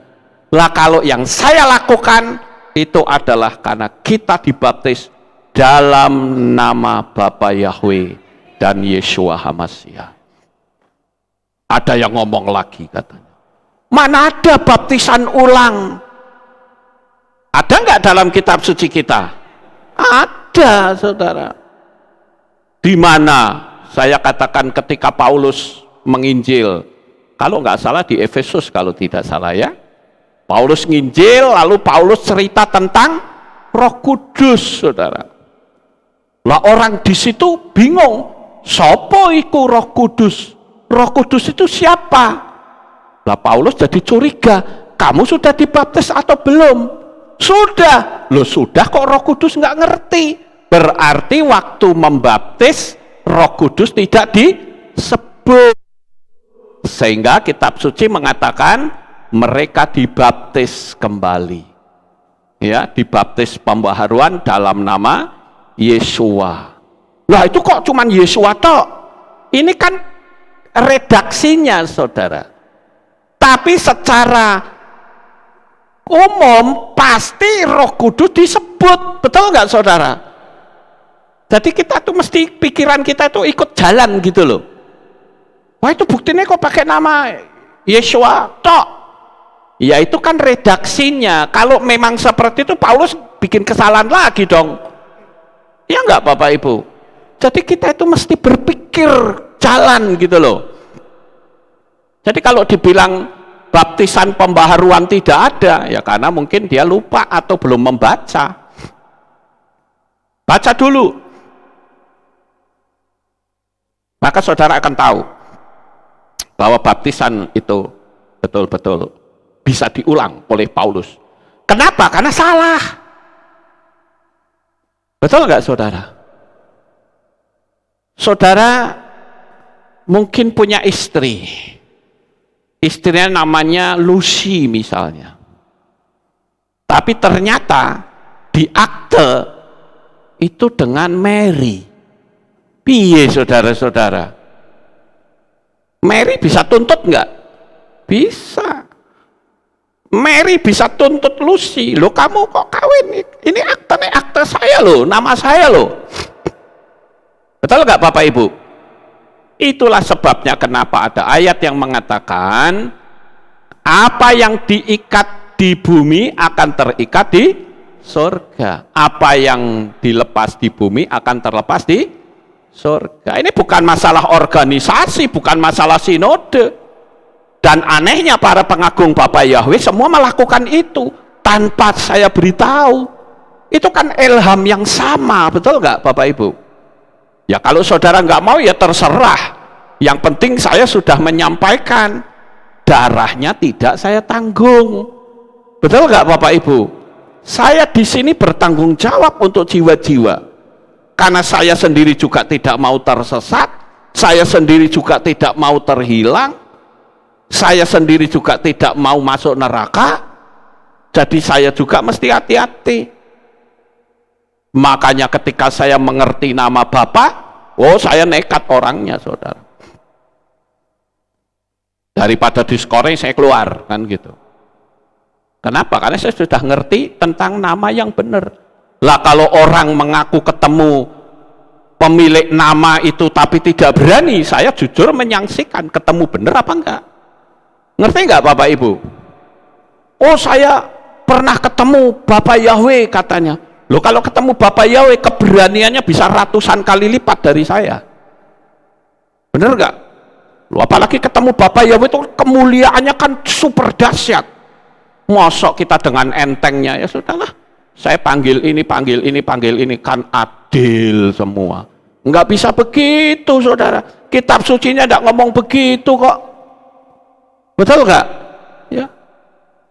Lah kalau yang saya lakukan itu adalah karena kita dibaptis dalam nama Bapa Yahweh dan Yeshua HaMashiach. Ada yang ngomong lagi katanya, mana ada baptisan ulang? Ada nggak dalam kitab suci kita? Ada, saudara. Di mana? Saya katakan ketika Paulus menginjil, kalau nggak salah di Efesus kalau tidak salah ya, Paulus nginjil, lalu Paulus cerita tentang Roh Kudus, saudara. Lah orang di situ bingung, sopo iku Roh Kudus? Roh Kudus itu siapa? Lah Paulus jadi curiga, kamu sudah dibaptis atau belum? Sudah. Loh sudah kok Roh Kudus nggak ngerti? Berarti waktu membaptis Roh Kudus tidak disebut. Sehingga kitab suci mengatakan mereka dibaptis kembali. Ya, dibaptis pembaharuan dalam nama Yesua. Lah itu kok cuman Yesua tok? Ini kan redaksinya, saudara. Tapi secara umum pasti Roh Kudus disebut, betul nggak, saudara? Jadi kita tuh mesti pikiran kita tuh ikut jalan gitu loh. Wah itu buktinya kok pakai nama Yesua tok? Ya itu kan redaksinya. Kalau memang seperti itu Paulus bikin kesalahan lagi dong. Ya enggak Bapak Ibu? Jadi kita itu mesti berpikir jalan gitu loh. Jadi kalau dibilang baptisan pembaharuan tidak ada, ya karena mungkin dia lupa atau belum membaca. Baca dulu. Maka saudara akan tahu bahwa baptisan itu betul-betul bisa diulang oleh Paulus. Kenapa? Karena salah. Betul nggak saudara? Saudara mungkin punya istri. Istrinya namanya Lucy misalnya. Tapi ternyata di akte itu dengan Mary. Piye saudara-saudara? Mary bisa tuntut nggak? Bisa. Mary bisa tuntut Lucy. Loh kamu kok kawin? Ini akte saya loh, nama saya loh. Betul nggak Bapak Ibu? Itulah sebabnya kenapa ada ayat yang mengatakan apa yang diikat di bumi akan terikat di surga. Apa yang dilepas di bumi akan terlepas di surga. Ini bukan masalah organisasi, bukan masalah sinode. Dan anehnya para pengagung Bapak Yahweh semua melakukan itu tanpa saya beritahu. Itu kan ilham yang sama, betul nggak Bapak Ibu? Ya kalau saudara nggak mau ya terserah. Yang penting saya sudah menyampaikan, darahnya tidak saya tanggung. Betul nggak Bapak Ibu? Saya di sini bertanggung jawab untuk jiwa-jiwa. Karena saya sendiri juga tidak mau tersesat, saya sendiri juga tidak mau terhilang, saya sendiri juga tidak mau masuk neraka. Jadi saya juga mesti hati-hati. Makanya ketika saya mengerti nama Bapak, oh saya nekat orangnya saudara. Daripada diskoreng saya keluar kan gitu. Kenapa? Karena saya sudah ngerti tentang nama yang benar. Lah kalau orang mengaku ketemu pemilik nama itu tapi tidak berani, saya jujur menyaksikan ketemu benar apa enggak. Ngerti enggak Bapak Ibu? Oh saya pernah ketemu Bapak Yahweh katanya. Loh kalau ketemu Bapak Yahweh keberaniannya bisa ratusan kali lipat dari saya. Bener enggak? Loh apalagi ketemu Bapak Yahweh itu kemuliaannya kan super dahsyat. Mosok kita dengan entengnya, ya sudahlah. Saya panggil ini, panggil ini, panggil ini, kan adil semua. Enggak bisa begitu saudara. Kitab sucinya enggak ngomong begitu kok. Betul enggak? Ya.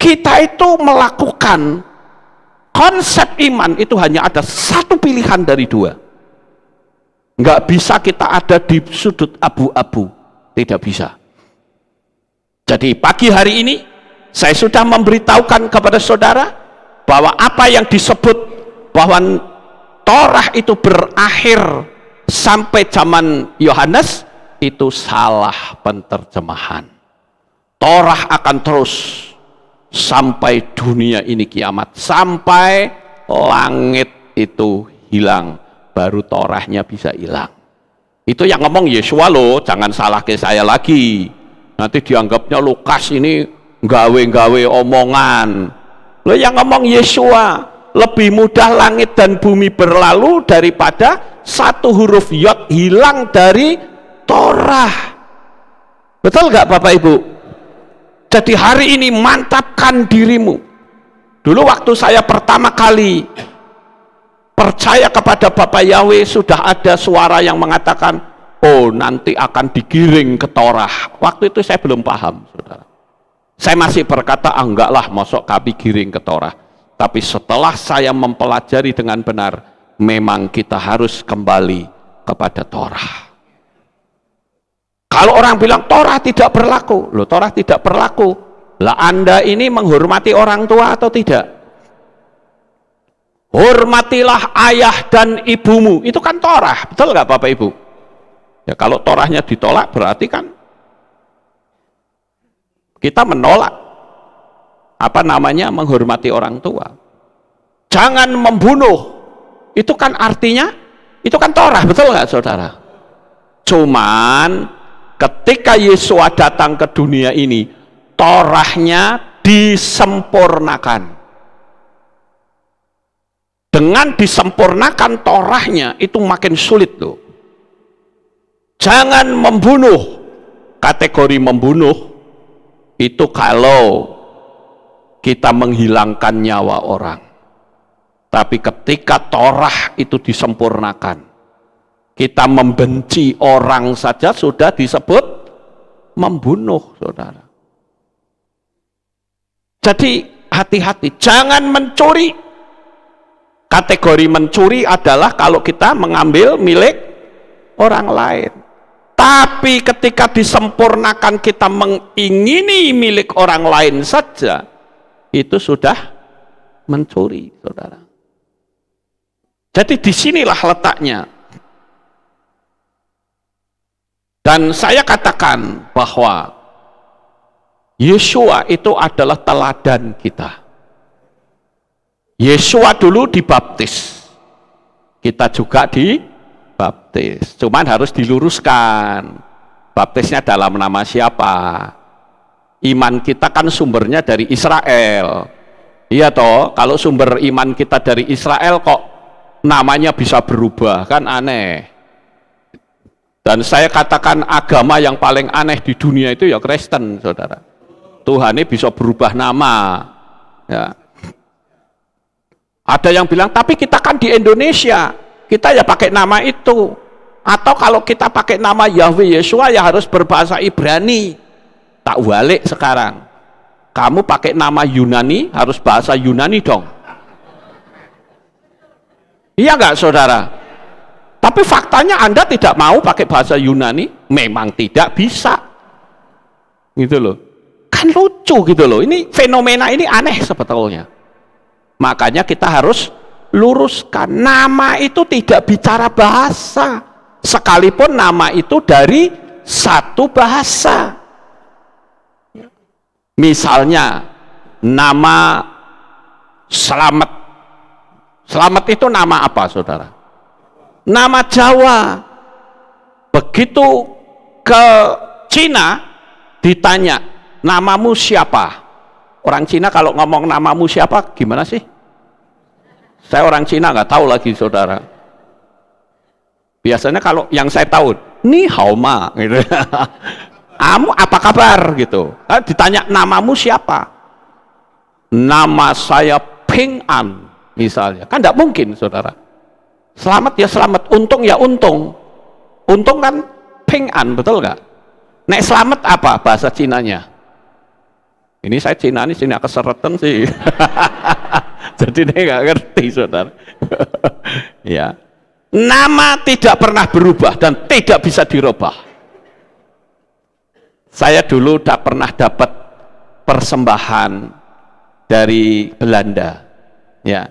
Kita itu melakukan konsep iman itu hanya ada satu pilihan dari dua. Enggak bisa kita ada di sudut abu-abu. Tidak bisa. Jadi pagi hari ini saya sudah memberitahukan kepada saudara bahwa apa yang disebut bahwa Torah itu berakhir sampai zaman Yohanes itu salah penerjemahan. Torah akan terus sampai dunia ini kiamat, sampai langit itu hilang, baru Torahnya bisa hilang. Itu yang ngomong Yesua loh, jangan salah ke saya lagi. Nanti dianggapnya Lukas ini gawe-gawe omongan. Loh, yang ngomong Yesua, lebih mudah langit dan bumi berlalu daripada satu huruf yod hilang dari Torah. Betul nggak Bapak Ibu? Jadi hari ini mantapkan dirimu. Dulu waktu saya pertama kali percaya kepada Bapak Yahweh, sudah ada suara yang mengatakan, oh nanti akan digiring ke Torah. Waktu itu saya belum paham, saudara. Saya masih berkata, enggak lah, mosok kami giring ke Torah. Tapi setelah saya mempelajari dengan benar, memang kita harus kembali kepada Torah. Kalau orang bilang Torah tidak berlaku, loh Torah tidak berlaku. Lah Anda ini menghormati orang tua atau tidak? Hormatilah ayah dan ibumu, itu kan Torah, betul nggak Bapak Ibu? Ya kalau Torahnya ditolak berarti kan kita menolak menghormati orang tua. Jangan membunuh, itu kan artinya itu kan Torah, betul nggak saudara? Cuman ketika Yesua datang ke dunia ini, Torahnya disempurnakan. Dengan disempurnakan Torahnya itu makin sulit loh. Jangan membunuh. Kategori membunuh itu kalau kita menghilangkan nyawa orang. Tapi ketika Torah itu disempurnakan, kita membenci orang saja sudah disebut membunuh, saudara. Jadi hati-hati, jangan mencuri. Kategori mencuri adalah kalau kita mengambil milik orang lain. Tapi ketika disempurnakan kita mengingini milik orang lain saja, itu sudah mencuri, saudara. Jadi disinilah letaknya. Dan saya katakan bahwa Yesua itu adalah teladan kita. Yesua dulu dibaptis, kita juga dibaptis. Cuman harus diluruskan, baptisnya dalam nama siapa? Iman kita kan sumbernya dari Israel. Iya toh, kalau sumber iman kita dari Israel kok namanya bisa berubah, kan aneh. Dan saya katakan agama yang paling aneh di dunia itu ya Kristen, saudara. Tuhan ini bisa berubah nama. Ya. Ada yang bilang, tapi kita kan di Indonesia, kita ya pakai nama itu. Atau kalau kita pakai nama Yahweh Yesua ya harus berbahasa Ibrani. Tak balik sekarang. Kamu pakai nama Yunani, harus bahasa Yunani dong. Iya nggak saudara? Tapi faktanya Anda tidak mau pakai bahasa Yunani, memang tidak bisa. Gitu loh. Kan lucu gitu loh. Ini fenomena ini aneh sebetulnya. Makanya kita harus luruskan, nama itu tidak bicara bahasa, sekalipun nama itu dari satu bahasa. Misalnya nama Selamat. Selamat itu nama apa, saudara? Nama Jawa. Begitu ke Cina ditanya, namamu siapa? Orang Cina kalau ngomong namamu siapa, gimana sih? Saya orang Cina nggak tahu lagi, saudara. Biasanya kalau yang saya tahu, ni hao ma, gitu. Kamu apa kabar, gitu. Ditanya namamu siapa? Nama saya Ping An, misalnya. Kan nggak mungkin, saudara. Selamat ya selamat, untung ya untung. Untung kan Ping An, betul nggak? Nek selamat apa bahasa Cinanya? Ini saya Cina keseretan sih. Jadi dia nggak ngerti, saudara. Ya, nama tidak pernah berubah dan tidak bisa dirubah. Saya dulu tak pernah dapat persembahan dari Belanda. Ya,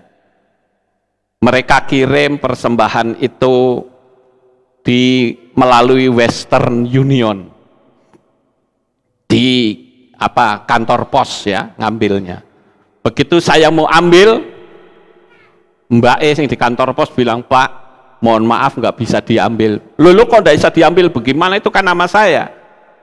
mereka kirim persembahan itu melalui Western Union di kantor pos ya, ngambilnya. Begitu saya mau ambil, Mbak yang di kantor pos bilang, Pak, mohon maaf nggak bisa diambil. Loh kok nggak bisa diambil? Bagaimana, itu kan nama saya?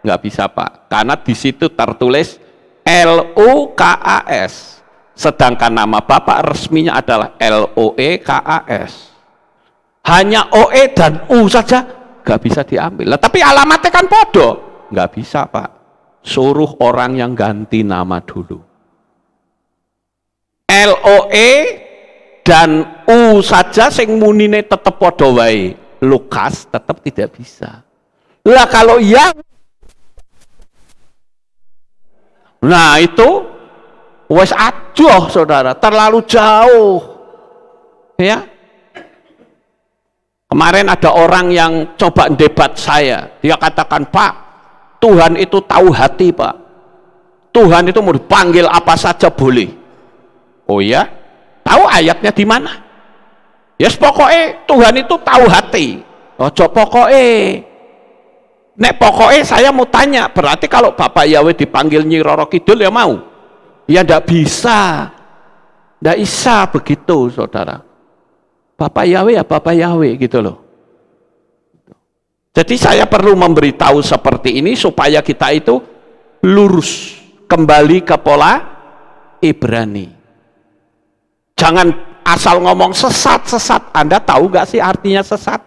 Nggak bisa Pak, karena di situ tertulis LUKAS, sedangkan nama Bapak resminya adalah LOEKAS. Hanya OE dan U saja nggak bisa diambil. Lah, tapi alamatnya kan bodoh, nggak bisa Pak. Suruh orang yang ganti nama dulu. LOE dan U saja sing munine tetep padha wae. Lukas tetap tidak bisa. Lah kalau yang nah itu wes aduh saudara, terlalu jauh. Ya. Kemarin ada orang yang coba debat saya. Dia katakan, "Pak, Tuhan itu tahu hati, Pak. Tuhan itu mau dipanggil apa saja boleh." Oh ya? Tahu ayatnya di mana? Yes, pokoknya Tuhan itu tahu hati. Ojo pokoknya. Nek pokoknya saya mau tanya, berarti kalau Bapak Yahweh dipanggil Nyi Roro Kidul ya mau? Ya ndak bisa. Ndak bisa begitu, saudara. Bapak Yahweh ya Bapak Yahweh gitu loh. Jadi saya perlu memberitahu seperti ini supaya kita itu lurus kembali ke pola Ibrani. Jangan asal ngomong sesat. Anda tahu gak sih artinya sesat?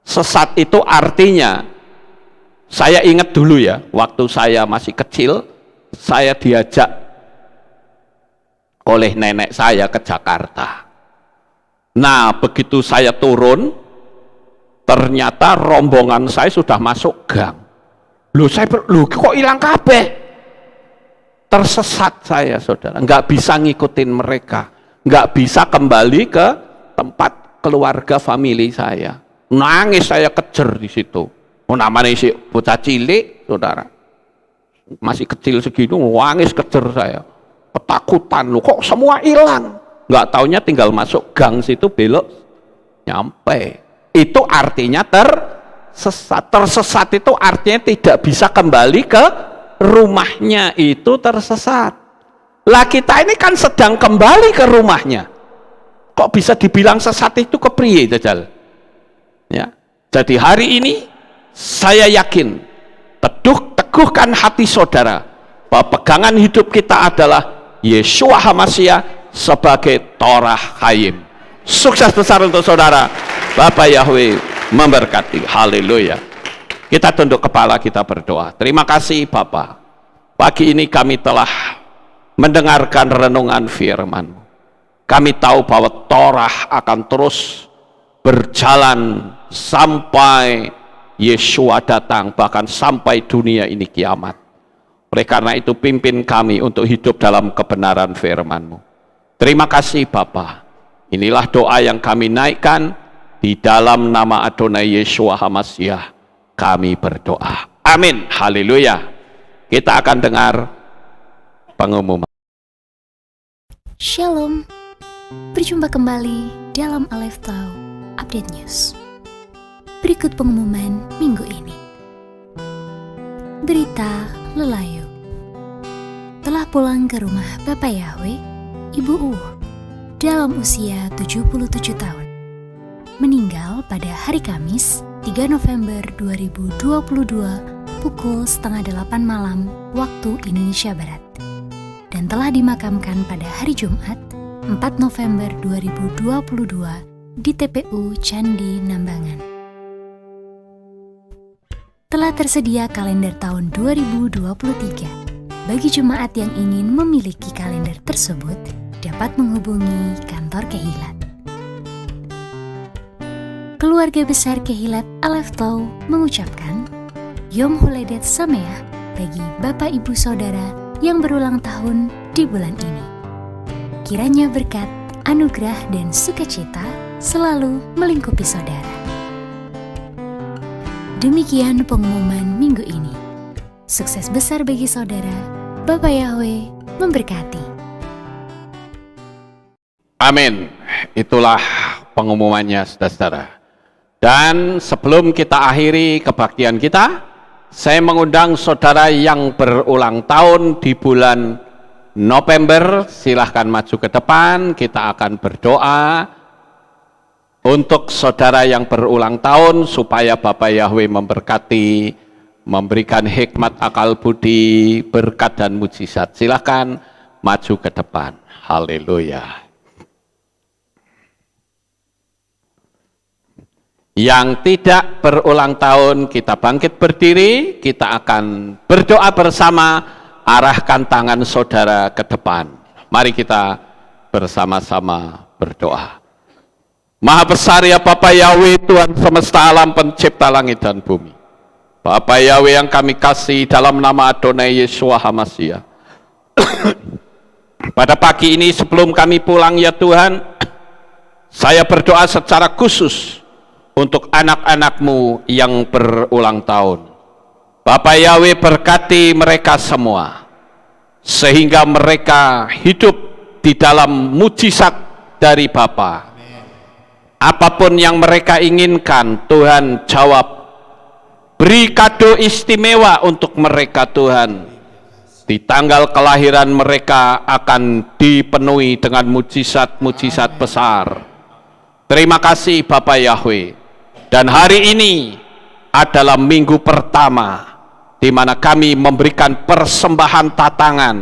Sesat itu artinya, saya ingat dulu ya, waktu saya masih kecil, saya diajak oleh nenek saya ke Jakarta. Nah, begitu saya turun, ternyata rombongan saya sudah masuk gang. Loh, kok hilang kabeh? Tersesat saya, saudara. Nggak bisa ngikutin mereka. Nggak bisa kembali ke tempat keluarga famili saya. Nangis saya kejar di situ. Oh, namanya si bocah cilik, saudara. Masih kecil segitu, nangis kejar saya. Ketakutan, loh kok semua hilang? Nggak taunya tinggal masuk gang situ, belok nyampe. Itu artinya tersesat. Tersesat itu artinya tidak bisa kembali ke rumahnya, itu tersesat. Lah kita ini kan sedang kembali ke rumahnya. Kok bisa dibilang sesat itu kepriye, Jajal? Ya. Jadi hari ini saya yakin, teguhkan hati saudara bahwa pegangan hidup kita adalah Yeshua HaMashiach sebagai Torah Hayim. Sukses besar untuk saudara. Bapak Yahweh memberkati. Haleluya. Kita tunduk kepala, kita berdoa. Terima kasih Bapak. Pagi ini kami telah mendengarkan renungan firman. Kami tahu bahwa Torah akan terus berjalan sampai Yeshua datang, bahkan sampai dunia ini kiamat. Oleh karena itu pimpin kami untuk hidup dalam kebenaran firman-Mu. Terima kasih Bapa. Inilah doa yang kami naikkan di dalam nama Adonai Yeshua HaMashiach. Kami berdoa. Amin. Haleluya. Kita akan dengar pengumuman. Shalom. Berjumpa kembali dalam Aleph Tau Update News. Berikut pengumuman minggu ini. Berita Lelayu. Telah pulang ke rumah Bapak Yahweh, Ibu Uwuh, dalam usia 77 tahun. Meninggal pada hari Kamis, 3 November 2022, pukul 7:30 malam, waktu Indonesia Barat. Dan telah dimakamkan pada hari Jumat, 4 November 2022, di TPU Candi Nambangan. Telah tersedia kalender tahun 2023. Bagi jemaat yang ingin memiliki kalender tersebut, dapat menghubungi kantor Kehilat. Keluarga besar Kehilat Aleph Tau mengucapkan Yom Holedet Sameach bagi Bapak Ibu Saudara yang berulang tahun di bulan ini. Kiranya berkat, anugerah, dan sukacita selalu melingkupi saudara. Demikian pengumuman minggu ini. Sukses besar bagi saudara. Bapak Yahweh memberkati. Amin. Itulah pengumumannya, saudara-saudara. Dan sebelum kita akhiri kebaktian kita, saya mengundang saudara yang berulang tahun di bulan November, silahkan maju ke depan. Kita akan berdoa untuk saudara yang berulang tahun supaya Bapak Yahweh memberkati memberikan hikmat, akal budi, berkat dan mujizat. Silakan maju ke depan. Haleluya. Yang tidak berulang tahun, kita bangkit berdiri, kita akan berdoa bersama, arahkan tangan saudara ke depan. Mari kita bersama-sama berdoa. Maha besar ya Bapa Yahweh, Tuhan semesta alam, pencipta langit dan bumi. Bapa Yahweh yang kami kasih, dalam nama Adonai Yeshua HaMashiach. Pada pagi ini sebelum kami pulang ya Tuhan, saya berdoa secara khusus untuk anak-anak-Mu yang berulang tahun. Bapa Yahweh, berkati mereka semua, sehingga mereka hidup di dalam mujizat dari Bapa. Apapun yang mereka inginkan, Tuhan jawab. Beri kado istimewa untuk mereka Tuhan. Di tanggal kelahiran mereka akan dipenuhi dengan mujizat-mujizat besar. Terima kasih Bapak Yahweh. Dan hari ini adalah minggu pertama di mana kami memberikan persembahan tatangan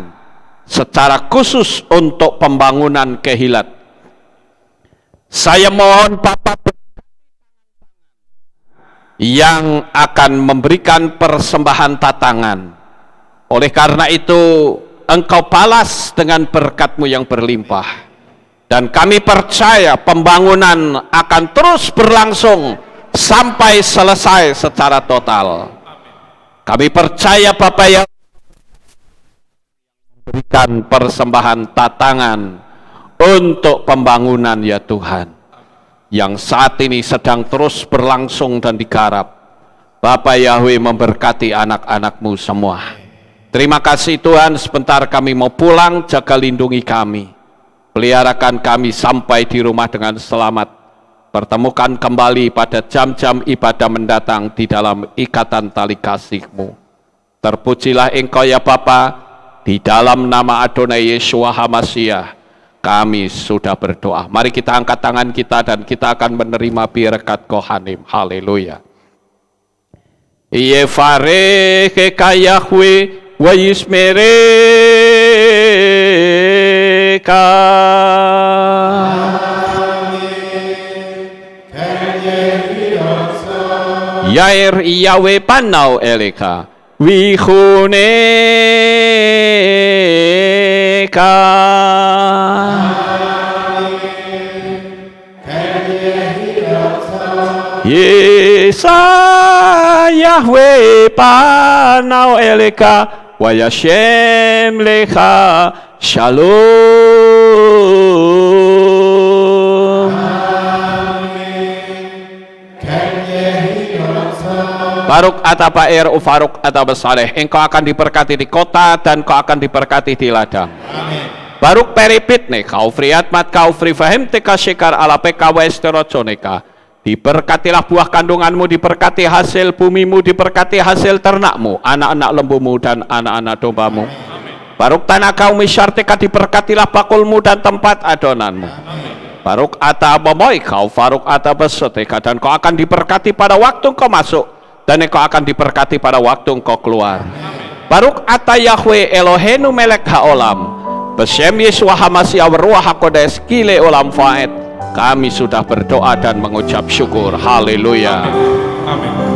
secara khusus untuk pembangunan Kehilat. Saya mohon Bapak yang akan memberikan persembahan tatangan. Oleh karena itu, Engkau balas dengan berkat-Mu yang berlimpah. Dan kami percaya pembangunan akan terus berlangsung sampai selesai secara total. Kami percaya Bapak yang memberikan persembahan tatangan untuk pembangunan ya Tuhan, yang saat ini sedang terus berlangsung dan digarap. Bapak Yahweh memberkati anak-anak-Mu semua. Terima kasih Tuhan, sebentar kami mau pulang, jaga lindungi kami. Peliharakan kami sampai di rumah dengan selamat. Pertemukan kembali pada jam-jam ibadah mendatang di dalam ikatan tali kasih-Mu. Terpujilah Engkau ya Bapa, di dalam nama Adonai Yeshua HaMashiach. Kami sudah berdoa. Mari kita angkat tangan kita dan kita akan menerima berkat Kohanim. Haleluya. Yevarech Yahweh wa yismereka. Yair Yahweh panau eleka. Wihuneka. Yesa Yahweh panau eleka wa yashem lecha shalom. Baruk ataba er ufaruk ataba saleh. Engkau akan diberkati di kota dan kau akan diberkati di ladang. Baruk peripit nih kau friatmat kau free fahim teka shikar ala peka westeroconeka. Diberkatilah buah kandunganmu, diberkati hasil bumimu, diberkati hasil ternakmu, anak-anak lembumu dan anak-anak dombamu. Baruk tanah kau misyartika, diberkatilah bakulmu dan tempat adonanmu. Baruk ata bomoy kau faruk ata besoteka, dan kau akan diberkati pada waktu kau masuk, dan kau akan diberkati pada waktu kau keluar. Baruk ata Yahweh Elohenu melek haolam, besem Yeshua HaMashiach ruah hakodes kile olam faed. Kami sudah berdoa dan mengucap syukur. Haleluya. Amin.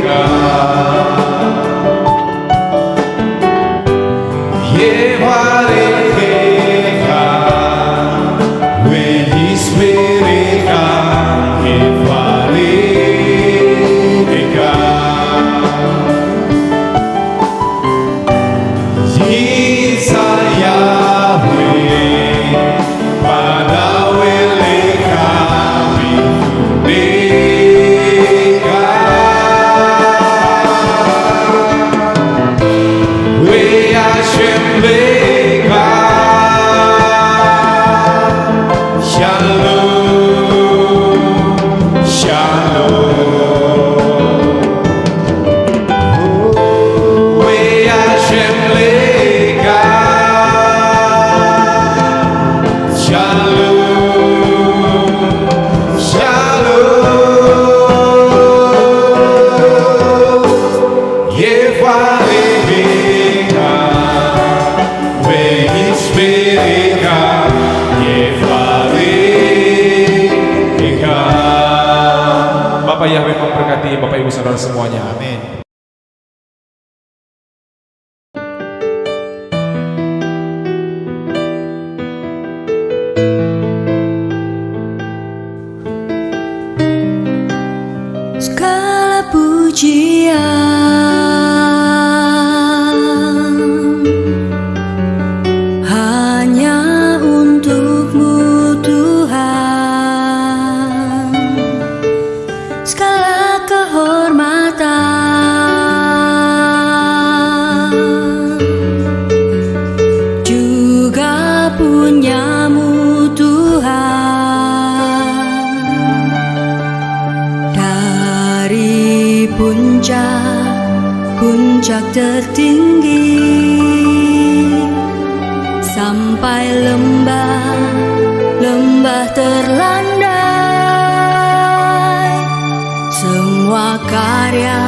God. saudara semuanya. Amin. Segala pujian hanya untuk-Mu Tuhan, segala kehormatan juga punya-Mu Tuhan. Dari puncak tertinggi sampai lembah terlandai, semua karya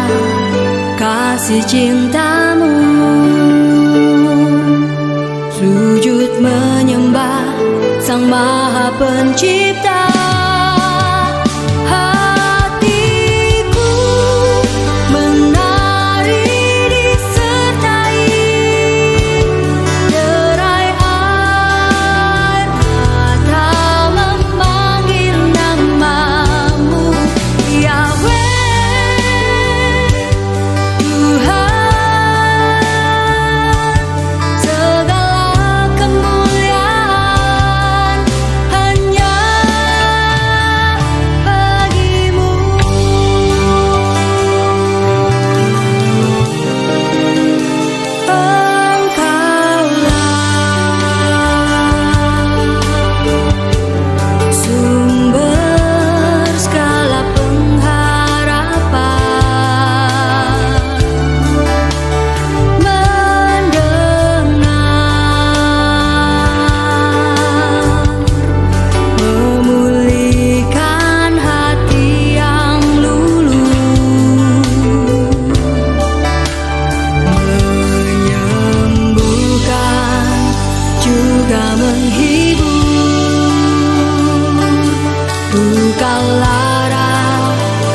kasih cinta-Mu, sujud menyembah Sang Maha Pencipta.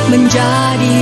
Menjadi